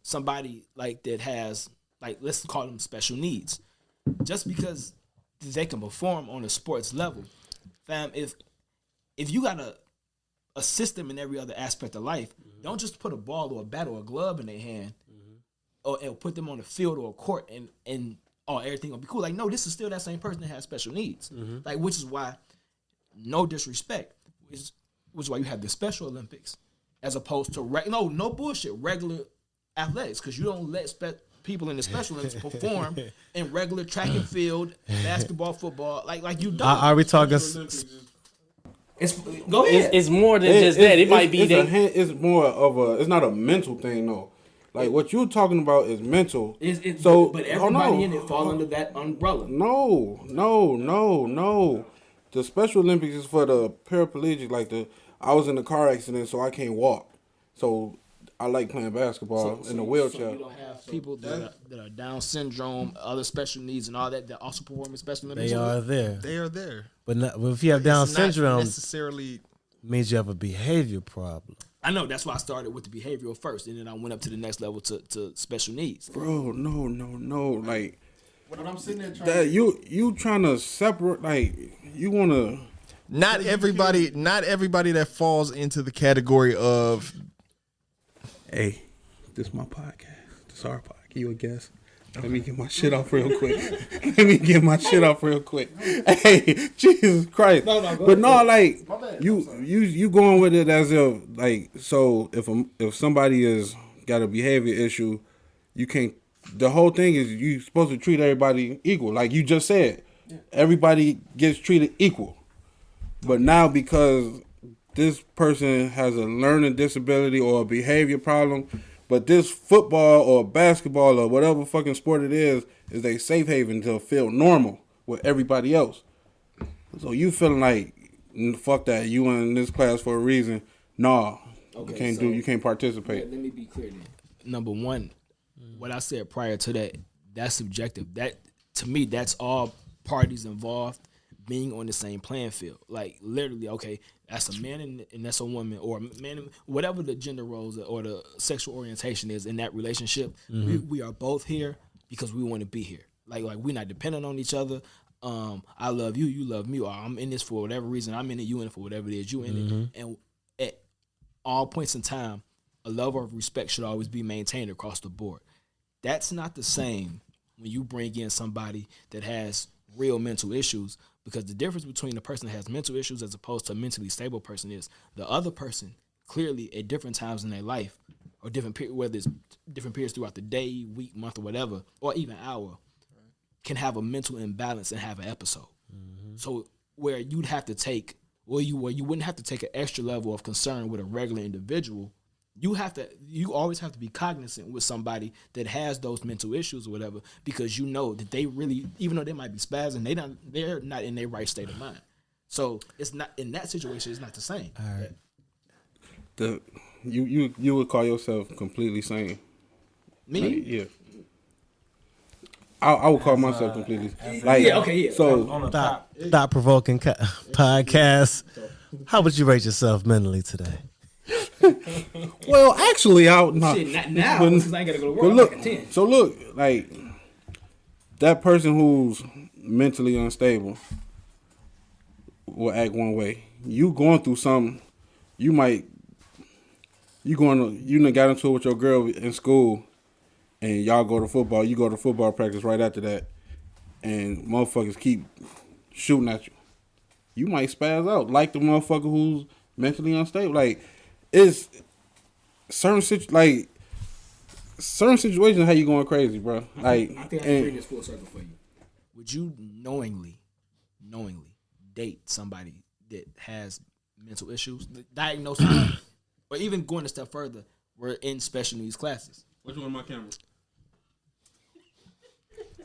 Somebody that has let's call them special needs. Just because they can perform on a sports level, fam, if you got a system in every other aspect of life, don't just put a ball or a bat or a glove in their hand, or put them on the field or a court and everything will be cool. No, this is still that same person that has special needs. Which is why, no disrespect, which is why you have the Special Olympics as opposed to no bullshit, regular athletics, because you don't let people in the Special Olympics perform in regular track and field, basketball, football, like you don't. Are we talking? Go ahead. It's more than just that. It might be it's more of a. It's not a mental thing though. What you're talking about is mental. But everybody in it fall under that umbrella. No. The Special Olympics is for the paraplegic. I was in a car accident, so I can't walk. So I like playing basketball in a wheelchair. So you don't have people that are Down syndrome, other special needs, and all that also perform in Special Olympics. They are there. They are there. But if you have Down syndrome, necessarily means you have a behavior problem. I know that's why I started with the behavioral first, and then I went up to the next level to special needs. Bro, no. Like What I'm sitting there trying that, you trying to separate? Like you want to? Not everybody that falls into the category of. Hey, this is my podcast. This is our podcast. You a guest? Let me get my shit off real quick. Hey, Jesus Christ. But no, like you going with it as if like, so if somebody is got a behavior issue, you can't. The whole thing is you supposed to treat everybody equal, like you just said. Everybody gets treated equal. But now because this person has a learning disability or a behavior problem, but this football or basketball or whatever fucking sport it is a safe haven to feel normal with everybody else. So you feeling like, fuck that, you in this class for a reason. Nah, Okay, you can't participate. Let me be clear then. Number one, what I said prior to that, that's subjective. That, to me, that's all parties involved being on the same playing field. Like, literally, okay, that's a man and that's a woman, or a man, whatever the gender roles or the sexual orientation is in that relationship, we are both here because we want to be here. Like we're not dependent on each other. I love you, you love me, or I'm in this for whatever reason, I'm in it, you in it for whatever it is, you in it. And at all points in time, a level of respect should always be maintained across the board. That's not the same when you bring in somebody that has real mental issues, because the difference between the person that has mental issues as opposed to a mentally stable person is the other person clearly at different times in their life or whether it's different periods throughout the day, week, month, or whatever, or even hour, can have a mental imbalance and have an episode. So where you'd have to take, where you wouldn't have to take an extra level of concern with a regular individual, you always have to be cognizant with somebody that has those mental issues or whatever, because you know that they really, even though they might be spazzing, they're not in their right state of mind. So it's not, in that situation, it's not the same. All right. You would call yourself completely sane. Me? Like, yeah. I would call myself completely like. Yeah, okay, yeah. So On a thought provoking podcast. How would you rate yourself mentally today? well, actually, not Now, since I ain't gotta go to work, But I'm look, like a 10. so look, like that person who's mentally unstable will act one way. You going through something, you done got into it with your girl in school, and y'all go to football. You go to football practice right after that, and motherfuckers keep shooting at you. You might spaz out like the motherfucker who's mentally unstable. Like it's certain situations how you going crazy, bro. Like I think I can bring this full circle for you. Would you knowingly date somebody that has mental issues, diagnosed, or even going a step further, we're in special needs classes? Which one my camera?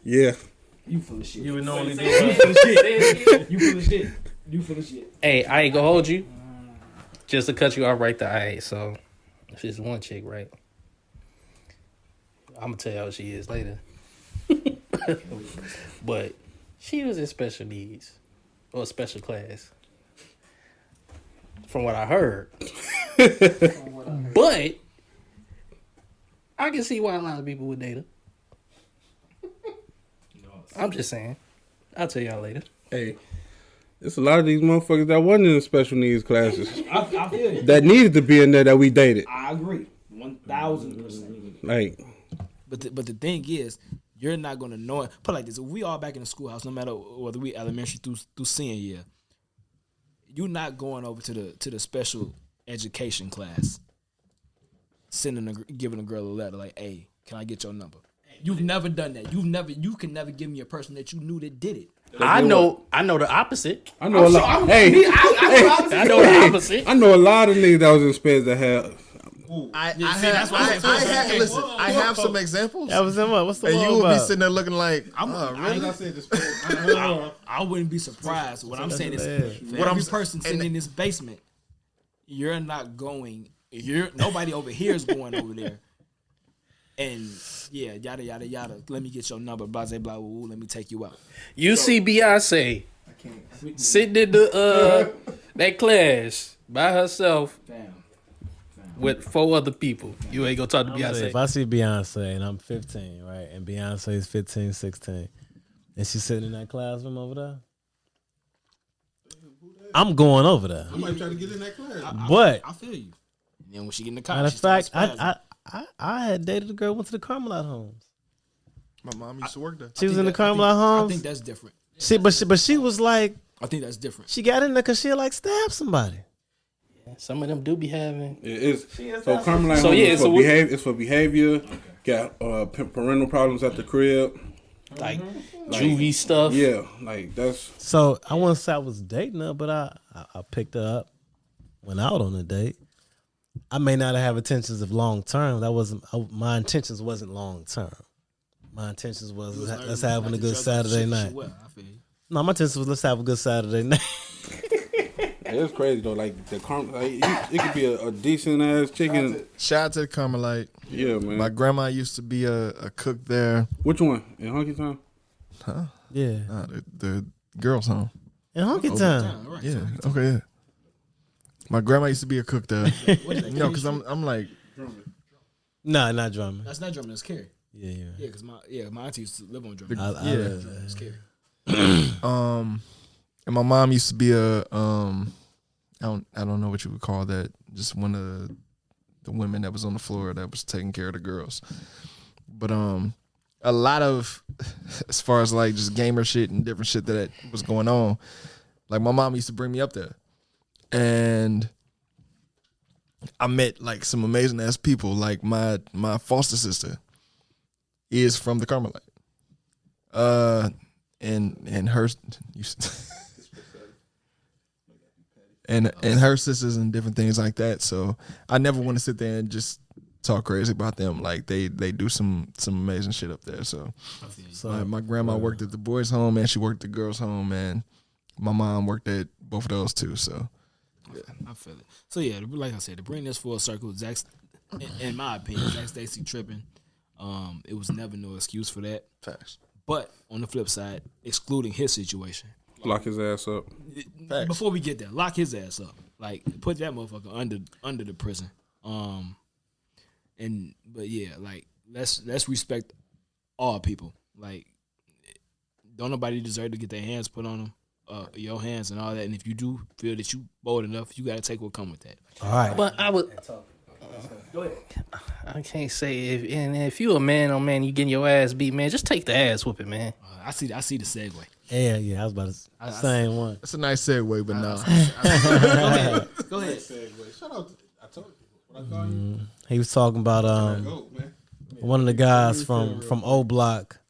Yeah. You full of shit. You would normally do You full of shit. You full of shit. Hey, I ain't gonna hold you. Just to cut you off right there. All right, so if it's one chick, right? I'm gonna tell you how she is later. But she was in special needs or special class, from what I heard. But I can see why a lot of people would date her. I'm just saying. I'll tell y'all later. Hey, there's a lot of these motherfuckers that wasn't in special needs classes I feel you. that needed to be in there that we dated. I agree, 1,000%. Like, But the thing is, you're not gonna know it. Put it like this: if we all back in the schoolhouse, no matter whether we elementary through senior year, you're not going over to the special education class, giving a girl a letter like, "Hey, can I get your number?" You've never done that. You can never give me a person that you knew that did it. I know the opposite. I know a lot. I know the opposite. I know a lot of niggas that was in speds that had. I have some examples. That was in what? What's the And one you would be about? sitting there looking like, I wouldn't be surprised. What I'm saying is, for every person sitting in this basement, you're not going. Nobody over here is going over there. And yeah, yada yada yada. Let me get your number. Blah blah blah. Woo, let me take you out. You see Beyonce sitting in the that class by herself. Damn. with 4 other people. You ain't gonna talk to Beyonce. If I see Beyonce and I'm 15, right, and Beyonce is 15, 16, and she's sitting in that classroom over there, I'm going over there. I might try to get in that class. But I feel you. And then when she get in the car, matter of she starts fact, spazzing. I had dated a girl went to the Carmelite Homes. My mom used to work there. She was in the I Carmelite Homes. I think that's different. But she was like, I think that's different. she got in there because she like stabbed somebody. Some of them do be having. So Carmelite So, Home yeah, is so for behavior. It's for behavior. Got parental problems at the crib. Like juvie stuff. Yeah, like that's. So I wouldn't say I was dating her, but I picked her up, went out on a date. I may not have intentions of long term. That wasn't my intentions. Wasn't long term. My intentions was let's having a good Saturday night. No, my intentions was let's have a good Saturday night. It's crazy though. Like the it could be a decent ass chicken. Shout out to the Carmelite. Yeah, man. My grandma used to be a cook there. Which one? In Hunky Town? Huh? Yeah. Nah, the girls' home. In Hunky Town. Right, Yeah. Okay. Yeah. My grandma used to be a cook there. Because I'm like. Nah, not drumming. That's not drumming. That's Carrie. Yeah. Yeah, because my auntie used to live on drumming. Yeah. It's Carrie. And my mom used to be I don't know what you would call that. Just one of the women that was on the floor that was taking care of the girls. But a lot of, as far as like just gamer shit and different shit that was going on, like my mom used to bring me up there, and I met like some amazing ass people. Like my foster sister is from the Carmelite, and her. And her sisters and different things like that. So I never want to sit there and just talk crazy about them. Like they do some amazing shit up there. So my grandma worked at the boys' home and she worked at the girls' home, and my mom worked at both of those too. So yeah. I feel it. So yeah, like I said, to bring this full circle, Zac, in my opinion, Zac Stacy tripping. It was never no excuse for that. Facts. But on the flip side, excluding his situation. Lock his ass up. Facts. Before we get there, lock his ass up. Like put that motherfucker under the prison. But yeah, like let's respect all people. Like don't nobody deserve to get their hands put on them, your hands and all that. And if you do feel that you bold enough, you got to take what come with that. All right. But I would. Go ahead. I can't say if you a man on man, you getting your ass beat, man. Just take the ass whooping, man. I see the segue. Yeah. I was about to same one. That's a nice segue, but no. Go ahead. Shout out! I told you what I call you. He was talking about one of the guys from O Block.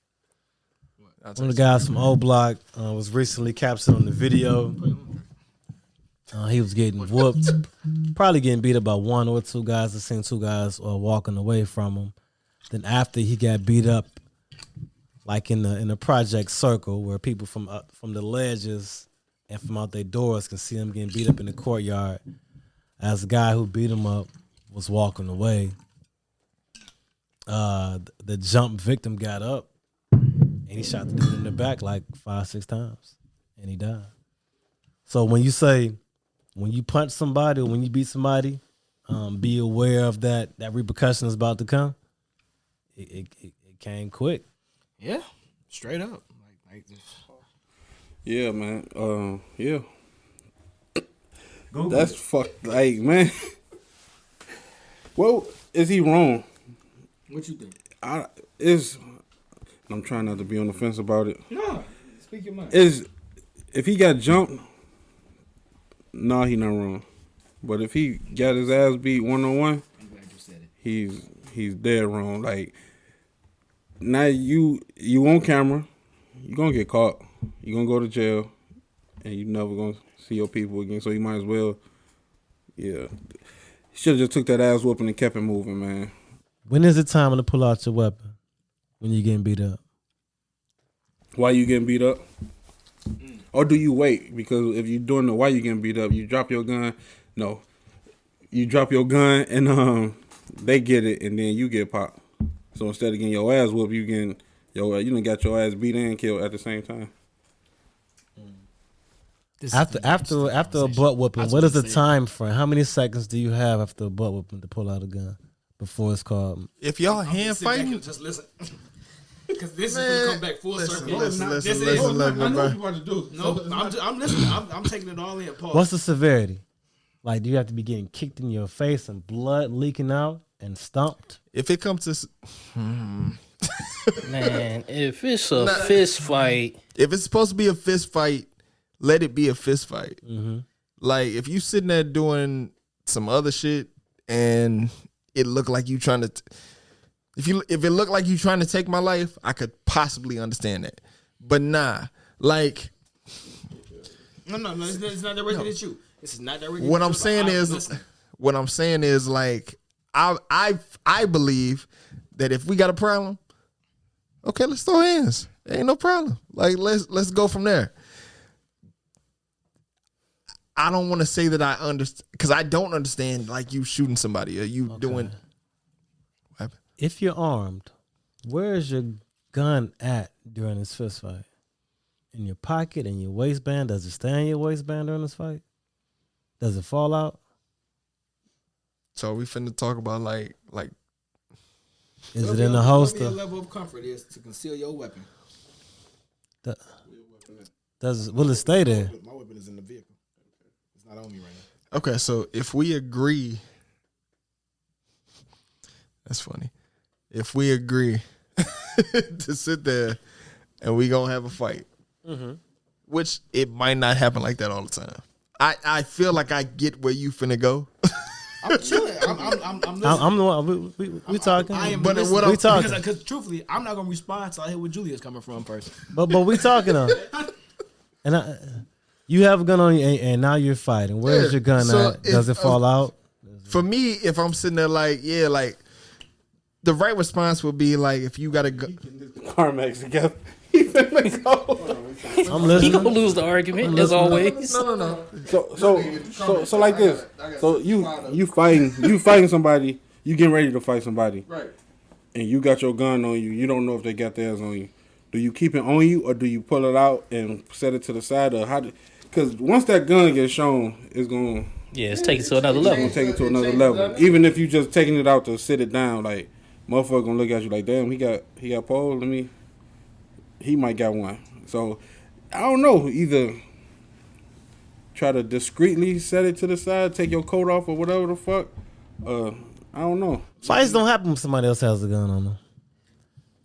One of the guys from O Block was recently captured on the video. He was getting whooped, probably getting beat up by one or two guys. I seen two guys walking away from him. Then after he got beat up, like in the project circle where people from the ledges and from out their doors can see him getting beat up in the courtyard, as the guy who beat him up was walking away. The jump victim got up and he shot the dude in the back like 5-6 times, and he died. So when you punch somebody or when you beat somebody, be aware of that repercussion is about to come. It came quick. Yeah, straight up. Like Yeah, man. Yeah. That's fucked. Like, man. Well, is he wrong? what you think? I'm trying not to be on the fence about it. No, speak your mind. If he got jumped, nah, he not wrong. But if he got his ass beat 1-on-1, I'm glad you said it. he's dead wrong. Like, now you on camera, you gonna get caught. You gonna go to jail, and you never gonna see your people again. So you might as well, yeah. Should have just took that ass whooping and kept it moving, man. When is it time to pull out your weapon? When you're getting beat up? Why you getting beat up? Or do you wait? Because if you're doing the why you getting beat up, you drop your gun. No, you drop your gun and they get it, and then you get popped. So instead of getting your ass whooped, you done got your ass beat and killed at the same time. After a butt whooping, what is the time frame? How many seconds do you have after a butt whooping to pull out a gun before it's called? If y'all hand fighting, just listen. Because this is going to come back full circle. Listen, I know what you about to do. No, I'm listening. I'm taking it all in. Pause. What's the severity? Like, do you have to be getting kicked in your face and blood leaking out and stomped? if it comes to, Man, if it's a fist fight, if it's supposed to be a fist fight, let it be a fist fight. Mm-hmm. Like if you sitting there doing some other shit and it looked like you trying to, if it looked like you trying to take my life, I could possibly understand that. But nah, like No, it's not directed at you. This is not directed. what at I'm you, saying is, listening. what I'm saying is like I believe that if we got a problem, okay, let's throw hands. Ain't no problem. Like let's go from there. I don't want to say that I understand because I don't understand like you shooting somebody or you doing. What happened? If you're armed, where is your gun at during this fist fight? In your pocket, in your waistband? Does it stay in your waistband during this fight? Does it fall out? So we finna talk about like Is it in the holster? Your level of comfort is to conceal your weapon. Will it stay there? My weapon is in the vehicle. It's not on me right now. okay. So if we agree, that's funny. If we agree to sit there and we gonna have a fight, which it might not happen like that all the time. I feel like I get where you finna go. I'm chilling. I'm listening. I'm the one. We talking. I am But listening. what I'm- we talking. Because truthfully, I'm not gonna respond until I hear where Julia's coming from first. But we talking though. And you have a gun on you, and now you're fighting. Where's Yeah, your gun so at? Does if- it fall out? For me, if I'm sitting there like the right response would be like if you got a gun. Carmax together. He finna go. I'm he listening. gonna lose the argument as always. No. So like this. So you fighting somebody. You getting ready to fight somebody. Right. And you got your gun on you. You don't know if they got theirs on you. Do you keep it on you or do you pull it out and set it to the side? Or how? Because once that gun gets shown, it's gonna Yeah, it's taken to another level. take it to another level. Even if you just taking it out to sit it down, like motherfucker gonna look at you like, damn, he got pole. He might got one. So I don't know. Either try to discreetly set it to the side, take your coat off or whatever the fuck. I don't know. Fights don't happen when somebody else has a gun on them.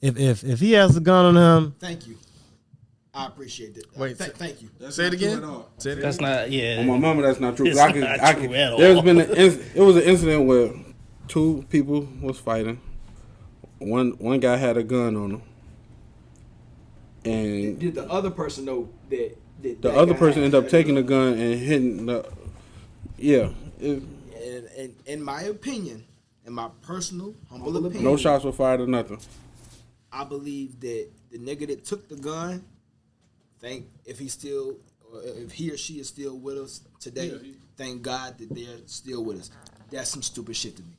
If he has a gun on him, Thank you. I appreciate it. Wait, thank you. Say it again. Say it again. That's not. Yeah. On my mama, that's not true. It's I not could. true at all. There's been it was an incident where two people was fighting. One guy had a gun on him, and Did the other person know that the other person ended up taking the gun and hitting the. Yeah. And in my opinion, in my personal humble opinion, No shots were fired or nothing. I believe that the nigga that took the gun, if he or she is still with us today, thank God that they're still with us. That's some stupid shit to me.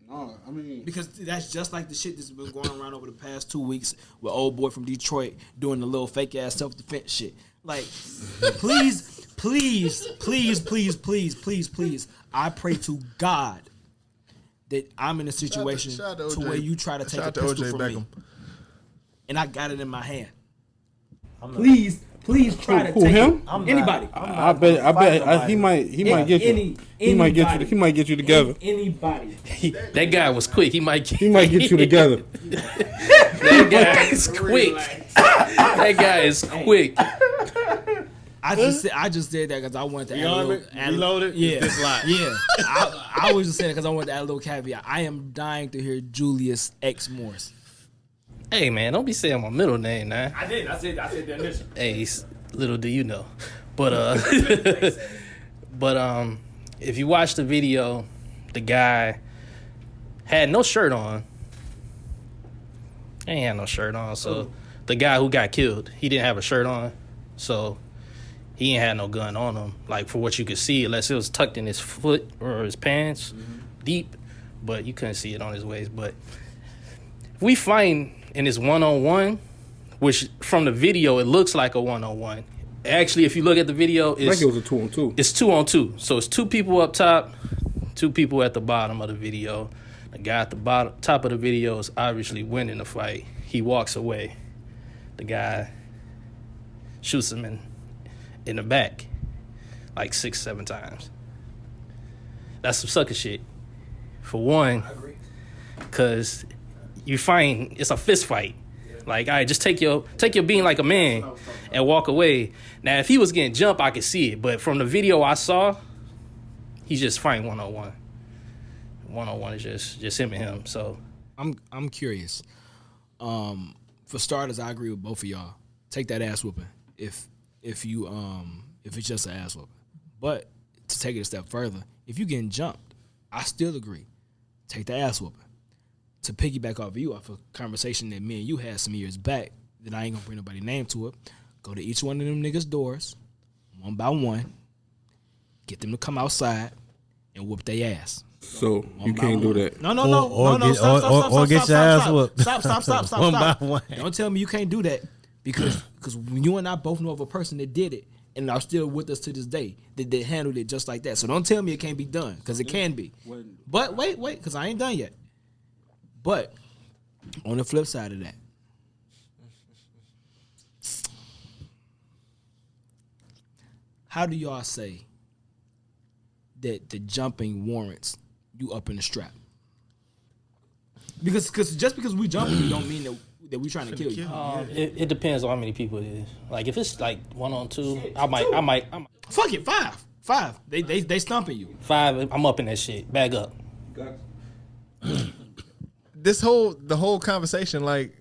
No, I mean Because that's just like the shit that's been going around over the past 2 weeks with old boy from Detroit doing the little fake ass self-defense shit. Like, please, I pray to God that I'm in a situation Shout out to to OJ. where you try to take Shout a out to pistol OJ from Beckham. me, and I got it in my hand. Please try to who, take him? it. Anybody. I bet he might get you. He might get you together. Anybody. That guy was quick. He might get you together. That guy is quick. That guy is quick. I just said that because I wanted to reloaded. Yeah, yeah. I was just saying that because I wanted to add a little caveat. I am dying to hear Julius X Morris. Hey man, don't be saying my middle name now. I did. I said the initial. Hey, little do you know. But if you watch the video, the guy had no shirt on. He ain't had no shirt on, so the guy who got killed, he didn't have a shirt on, so he ain't had no gun on him. Like for what you could see, unless it was tucked in his foot or his pants, deep, but you couldn't see it on his waist. But if we find in this 1-on-1, which from the video it looks like a 1-on-1, Actually, if you look at the video, I think it was a 2-on-2. it's 2-on-2. So it's 2 people up top, 2 people at the bottom of the video. The guy at the top of the video is obviously winning the fight. He walks away. The guy shoots him in the back like 6-7 times. That's some sucker shit. For one, because you find it's a fist fight. Like, all right, just take your being like a man and walk away. Now, if he was getting jumped, I could see it. But from the video I saw, he's just fighting 1-on-1. 1-on-1 is just him and him. So I'm curious. For starters, I agree with both of y'all. Take that ass whooping if it's just an ass whooping. But to take it a step further, if you getting jumped, I still agree. Take the ass whooping. To piggyback off a conversation that me and you had some years back, that I ain't gonna bring nobody's name to it. Go to each one of them niggas' doors, one by one, get them to come outside and whoop their ass. So you can't do that. No. Or get your ass whooped. Stop. One by one. Don't tell me you can't do that because when you and I both know of a person that did it and are still with us to this day that handled it just like that. So don't tell me it can't be done because it can be. But wait, because I ain't done yet. But on the flip side of that, how do y'all say that the jumping warrants you up in the strap? Because just because we jumping you don't mean that we trying to kill you. it depends on how many people it is. Like, if it's like 1-on-2, I might. Fuck it, five. They stumping you. 5, I'm up in that shit. Back up. The whole conversation, like,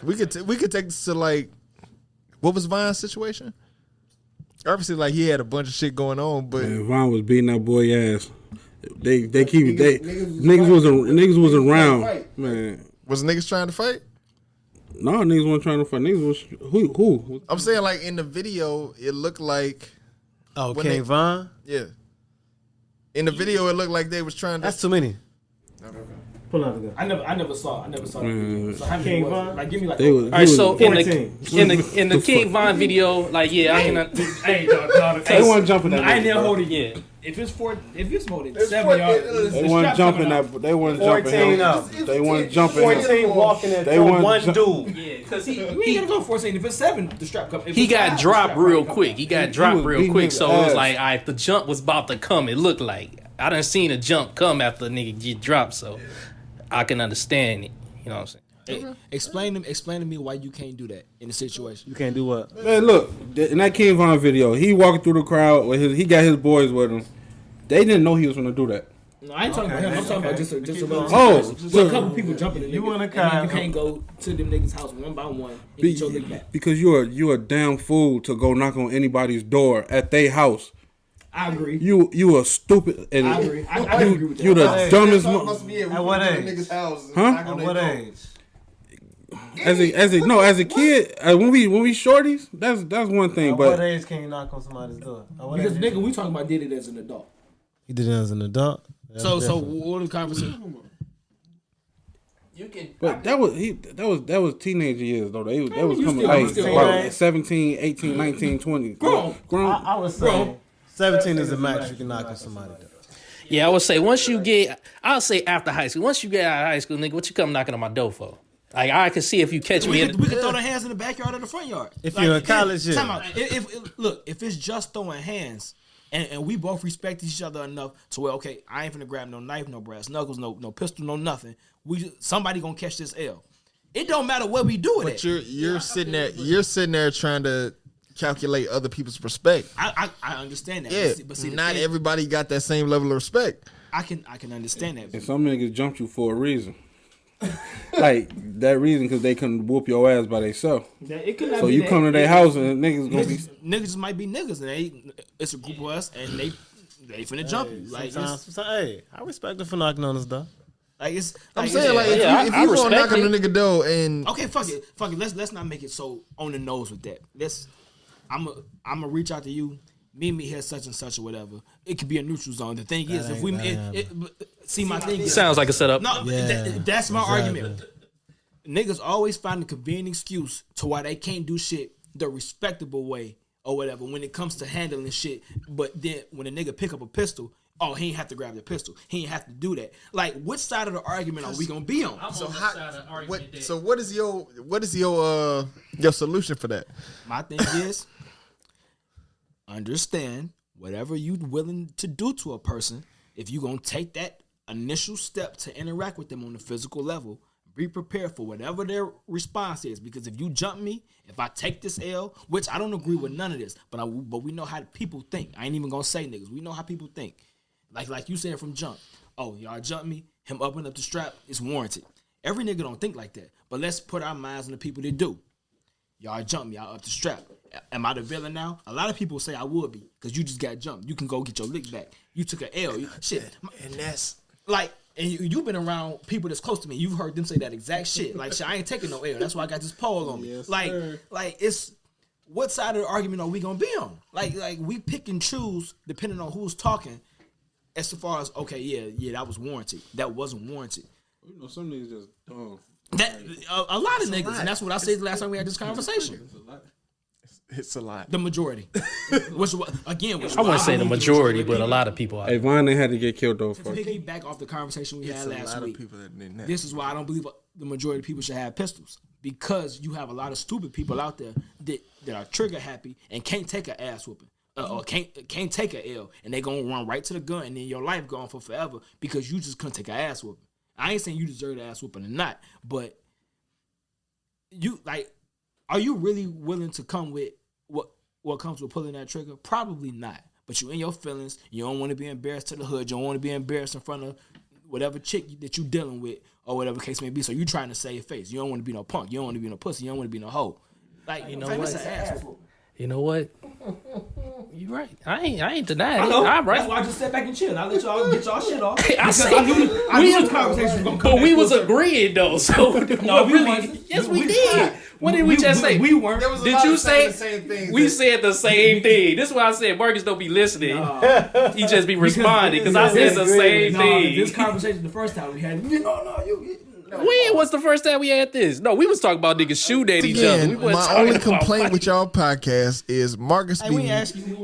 we could take this to, like, what was Von's situation? Obviously, like, he had a bunch of shit going on, but Man, Von was beating that boy ass. Niggas was around, man. was niggas trying to fight? No, niggas weren't trying to fight. Niggas was who? I'm saying, like, in the video, it looked like Okay, Von. yeah. In the video, it looked like they was trying to. That's too many. Pull out the gun. I never saw it. So how many King was it? Von? Like, give me like. All right, so in 14. the King Von video, like, yeah, I can. Hey, dog. They weren't jumping that. I ain't never bro. hold it yet. If it's more than 7 yards, They weren't jumping that. They weren't jumping 14 him. up. They weren't jumping him. 14 walking at They weren't one ju- dude. Yeah, because we ain't gonna go 14. If it's 7, the strap comes. he got dropped real quick. He got dropped was real beating quick. his So it was ass. like, all right, the jump was about to come. It looked like I done seen a jump come after a nigga get dropped. So I can understand it. You know what I'm saying? Hey, explain to me why you can't do that in a situation. You can't do what? Man, look, in that King Von video, he walking through the crowd with he got his boys with him. They didn't know he was gonna do that. No, I ain't talking about him. I'm talking about just a little. Oh, So a couple people jumping in. You in a and car. then you can't go to them niggas' house one by one and get your lick back. Because you a damn fool to go knock on anybody's door at their house. I agree. You a stupid and I agree. I agree with that. you the Hey, dumbest. At what age? Huh? At what age? As a kid, when we shorties, that's one thing. At what But age can you knock on somebody's door? At what Because age? nigga, we talking about did it as an adult. You did it as an adult. So what was the conversation? You can. But that was teenager years though. They was you coming still- like you still about 17, 18, 19, 20. Grown. I would say 17 is the max you can knock on somebody's door. Yeah, I would say I'll say after high school. Once you get out of high school, nigga, what you come knocking on my door for? Like, I can see if you catch me We in. could throw the hands in the backyard or the front yard. If you're in college, yeah. Time out. If it's just throwing hands, and we both respect each other enough to where, okay, I ain't finna grab no knife, no brass knuckles, no pistol, no nothing. Somebody gonna catch this L. It don't matter what we do with But it. you're sitting there trying to calculate other people's respect. I understand that. Yeah, but see, the not thing- everybody got that same level of respect. I can understand that. And some niggas jumped you for a reason. Like that reason because they couldn't whoop your ass by themselves. It could not So be you that. come to their house and niggas gonna be. Niggas might be niggas, and it's a group of us, and they finna jump you. Like Sometimes, hey, I respect her for knocking on his door. it's. I'm like, saying, like, Yeah, if I you gonna respect knock on it. the nigga door and okay, fuck it. Let's not make it so on the nose with that. I'm gonna reach out to you. Meet me here, such and such or whatever. It could be a neutral zone. The thing is, if we see my thing is, Sounds like a setup. no, Yeah, that's my exactly. argument. Niggas always find a convenient excuse to why they can't do shit the respectable way or whatever when it comes to handling shit. But then when a nigga pick up a pistol, oh, he ain't have to grab the pistol. He ain't have to do that. Like, which side of the argument are we gonna be on? What is your solution for that? My thing is, understand whatever you willing to do to a person. If you gonna take that initial step to interact with them on the physical level, be prepared for whatever their response is. Because if you jump me, if I take this L, which I don't agree with none of this, but we know how people think. I ain't even gonna say niggas. We know how people think. Like you said from jump. Oh, y'all jump me. Him upping up the strap is warranted. Every nigga don't think like that. But let's put our minds on the people that do. Y'all jump me. Y'all up the strap. Am I the villain now? A lot of people say I would be because you just got jumped. You can go get your lick back. You took an L. Shit. And that's like. And you've been around people that's close to me. You've heard them say that exact shit. Like, shit, I ain't taking no L. That's why I got this pole on me. Yes, like sir. It's what side of the argument are we gonna be on? Like we pick and choose depending on who's talking. As far as yeah, that was warranted. That wasn't warranted. You know, some niggas just dumb. That a lot of niggas, and that's what I said the last time we had this conversation. It's a lot. The majority. Which I wouldn't say the majority, but a lot of people are. Hey, Vaughn ain't had to get killed though. To piggyback off the conversation we had last week, That this is why I don't believe the majority of people should have pistols. Because you have a lot of stupid people out there that are trigger happy and can't take an ass whooping. Or can't take a L, and they gonna run right to the gun, and then your life gone for forever because you just couldn't take an ass whooping. I ain't saying you deserve the ass whooping or not, but you are you really willing to come with what comes with pulling that trigger? Probably not. But you in your feelings, you don't want to be embarrassed to the hood, you don't want to be embarrassed in front of whatever chick that you dealing with or whatever case may be. So you trying to save face. You don't want to be no punk. You don't want to be no pussy. You don't want to be no hoe. Like, You know fam, what? it's an ass whooping. You know what? You right. I ain't denying it. know. I'm right. That's why I just sat back and chill. I let y'all get y'all shit off. I Because said I knew this conversation was gonna come But we back was full agreeing though. So No, we really, wasn't. yes, We we did. What did we just say? We weren't. Did you say the same thing? we said the same thing? This is why I said Marcus don't be listening. He just be responding because I said the same thing. This conversation the first time we had. When was the first time we had this? No, we was talking about niggas shooting at each other. We Again, wasn't my talking only about complaint fighting. with y'all podcast is Marcus Hey, we be. ask you that.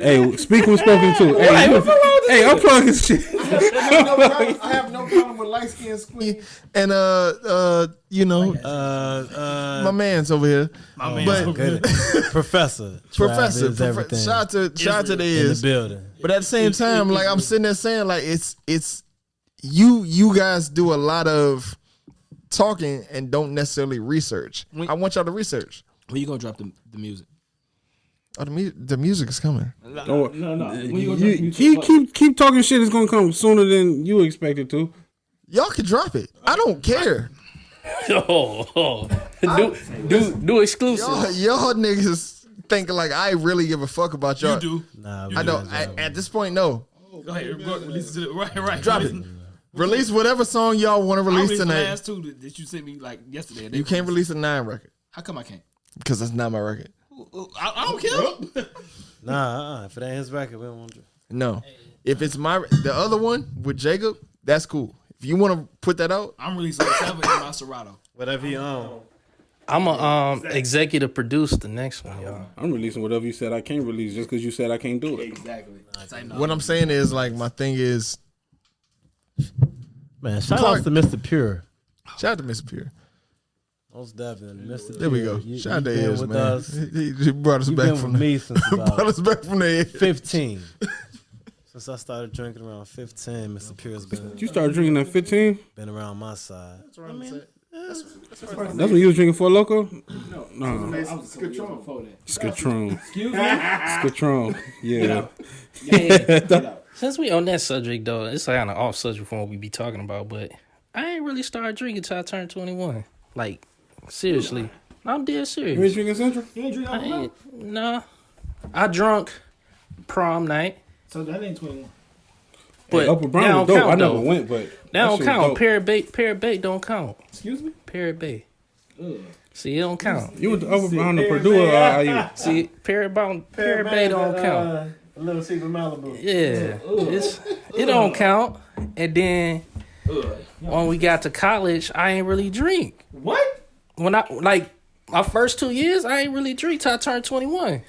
Hey, speak when spoken to. Hey, unplug his shit. I have no problem with light skin squeeze and my man's over here. My man. But Professor. Professor, Trav is everything shout to the in the is. building. But at the same time, like I'm sitting there saying, like it's you guys do a lot of talking and don't necessarily research. I want y'all to research. When you gonna drop the music? Oh, the music is coming. No. When you gonna drop the You music? keep talking shit. It's gonna come sooner than you expected to. Y'all can drop it. I don't care. Do exclusive. Y'all niggas think like I really give a fuck about y'all. You do. Nah, I don't. At this point, no. Go ahead. Release it. Right. Drop it. Release whatever song y'all want to release The tonight. last two that you sent me like yesterday. You can't release a 9 record How come I can't? because that's not my record. I don't care. Nah, if it ain't his record, we don't want to. No. If it's the other one with Jacob, that's cool. If you want to put that out, I'm releasing 7 in my Serato. Whatever you own. I'm a executive produce the next one, y'all. I'm releasing whatever you said I can't release just because you said I can't do it. Exactly. what I'm saying is like my thing is Man, shout Clark- out to Mr. Pure. shout out to Mr. Pure. Most definitely, Mr. There we Pure. go. You Shout out to been Iz, with man. us. He brought us You back been from with the me since brought about us back from the 15. Since I started drinking around 15, Mr. Pure's You started drinking at 15? been around my side. That's when you was drinking Four Loko? No. I was Scatron before that. Scatron. Excuse me? Scatron. Yeah. Hey, since we on that subject though, it's kind of off subject from what we be talking about, but I ain't really started drinking till I turned 21. Like, seriously. I'm dead You ain't serious. drinking Central? You ain't drink I alcohol? ain't, nah. I drunk prom night. So that ain't 21. But Hey, Upper that Brown don't was dope. count, I never though. went, but That don't shit was count. dope. Parrot Bay don't count. Excuse me? Parrot Bay. Ugh. See, it don't count. You went to Upper Brown to Purdue or IU? See, Parrot Bay don't count. A little secret Malibu. Yeah, it don't count. And then when we got to college, I ain't really drink. What? When I like my first 2 years, I ain't really drink till I turned 21.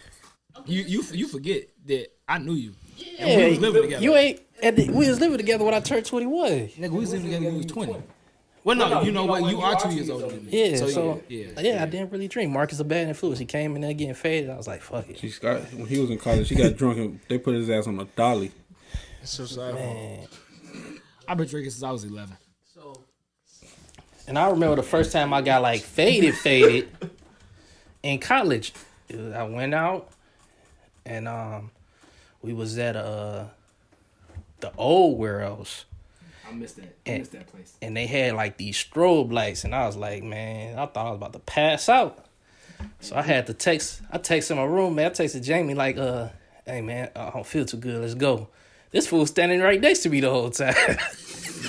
You forget that I knew you. Yeah, And we was living together. you ain't. We was living together when I turned 21. Nigga, we was living together when you was 20. Well, no, you know what? You are 2 years older than me. Yeah, I didn't really drink. Marcus a bad influence. He came in there getting faded. I was like, fuck it. When he was in college, he got drunk and they put his ass on a dolly. So sad. Man. I've been drinking since I was 11. And I remember the first time I got like faded in college. I went out and we was at the old warehouse. I missed that. I missed that place. And they had like these strobe lights, and I was like, man, I thought I was about to pass out. So I had to text. I texted my roommate. I texted Jamie like, hey man, I don't feel too good. Let's go. This fool standing right next to me the whole time.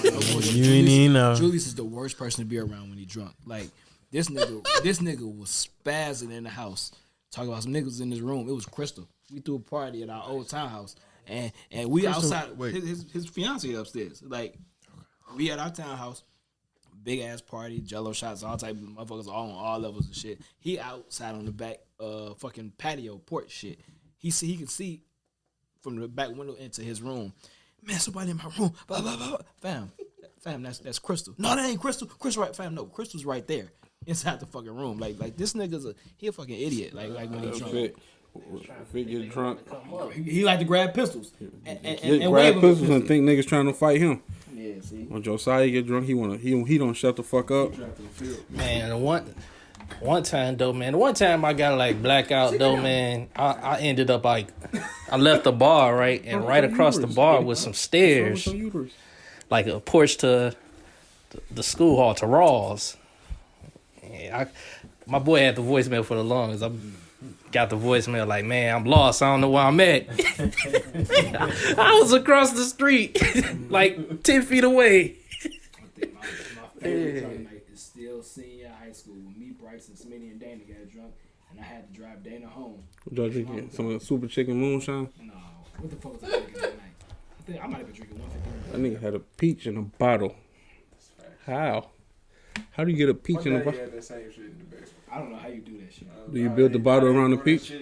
You ain't even know. Julius is the worst person to be around when he drunk. Like this nigga was spazzing in the house, talking about some niggas in his room. It was Crystal. We threw a party at our old townhouse, and we Crystal, outside. His fiance upstairs. Like we at our townhouse, big ass party, Jello shots, all type of motherfuckers, all on all levels of shit. He outside on the back, fucking patio porch shit. He can see from the back window into his room. Man, somebody in my room. Blah, blah, blah. Fam, that's Crystal. No, that ain't Crystal. Crystal right, fam. No, Crystal's right there inside the fucking room. Like this nigga's he a fucking idiot. Like when he drunk. If he get drunk, he like to grab pistols and grab pistols and think niggas trying to fight him. Yeah, see. When Josiah get drunk, he don't shut the fuck up. Man, one time though, man. One time I got like blackout though, man. I ended up like I left the bar right, and right across the bar was some stairs, like a porch to the school hall to Rawls. Yeah, my boy had the voicemail for the longest. I got the voicemail like, man, I'm lost. I don't know where I'm at. I was across the street, like 10 feet away. My favorite drunk night is still senior high school when me, Bryce, and Smitty and Dana got drunk, and I had to drive Dana home. What y'all drinking? Some of the super chicken moonshine? No, what the fuck was I drinking that night? I might have been drinking 150. That nigga had a peach in a bottle. How? How do you get a peach in a bottle? I don't know how you do that shit. Do you build the bottle around the peach?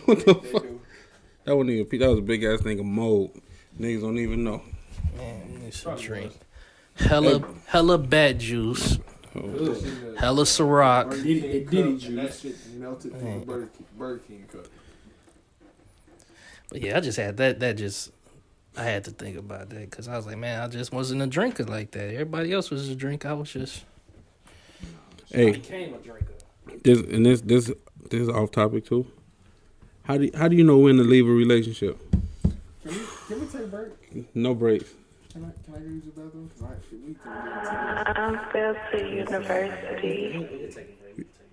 What the fuck? That wasn't even a peach. That was a big ass thing of mold. Niggas don't even know. Man, it's a drink. Hella bat juice. Hella Ciroc. Diddy juice. That shit melted from a Burger King cup. But yeah, I just had that. I had to think about that because I was like, man, I just wasn't a drinker like that. Everybody else was a drinker. I was just. Hey, I became a drinker. This is off topic too. How do you know when to leave a relationship? Can we take a break? No breaks. Can I go use the bathroom? Because we can Unfiltered University.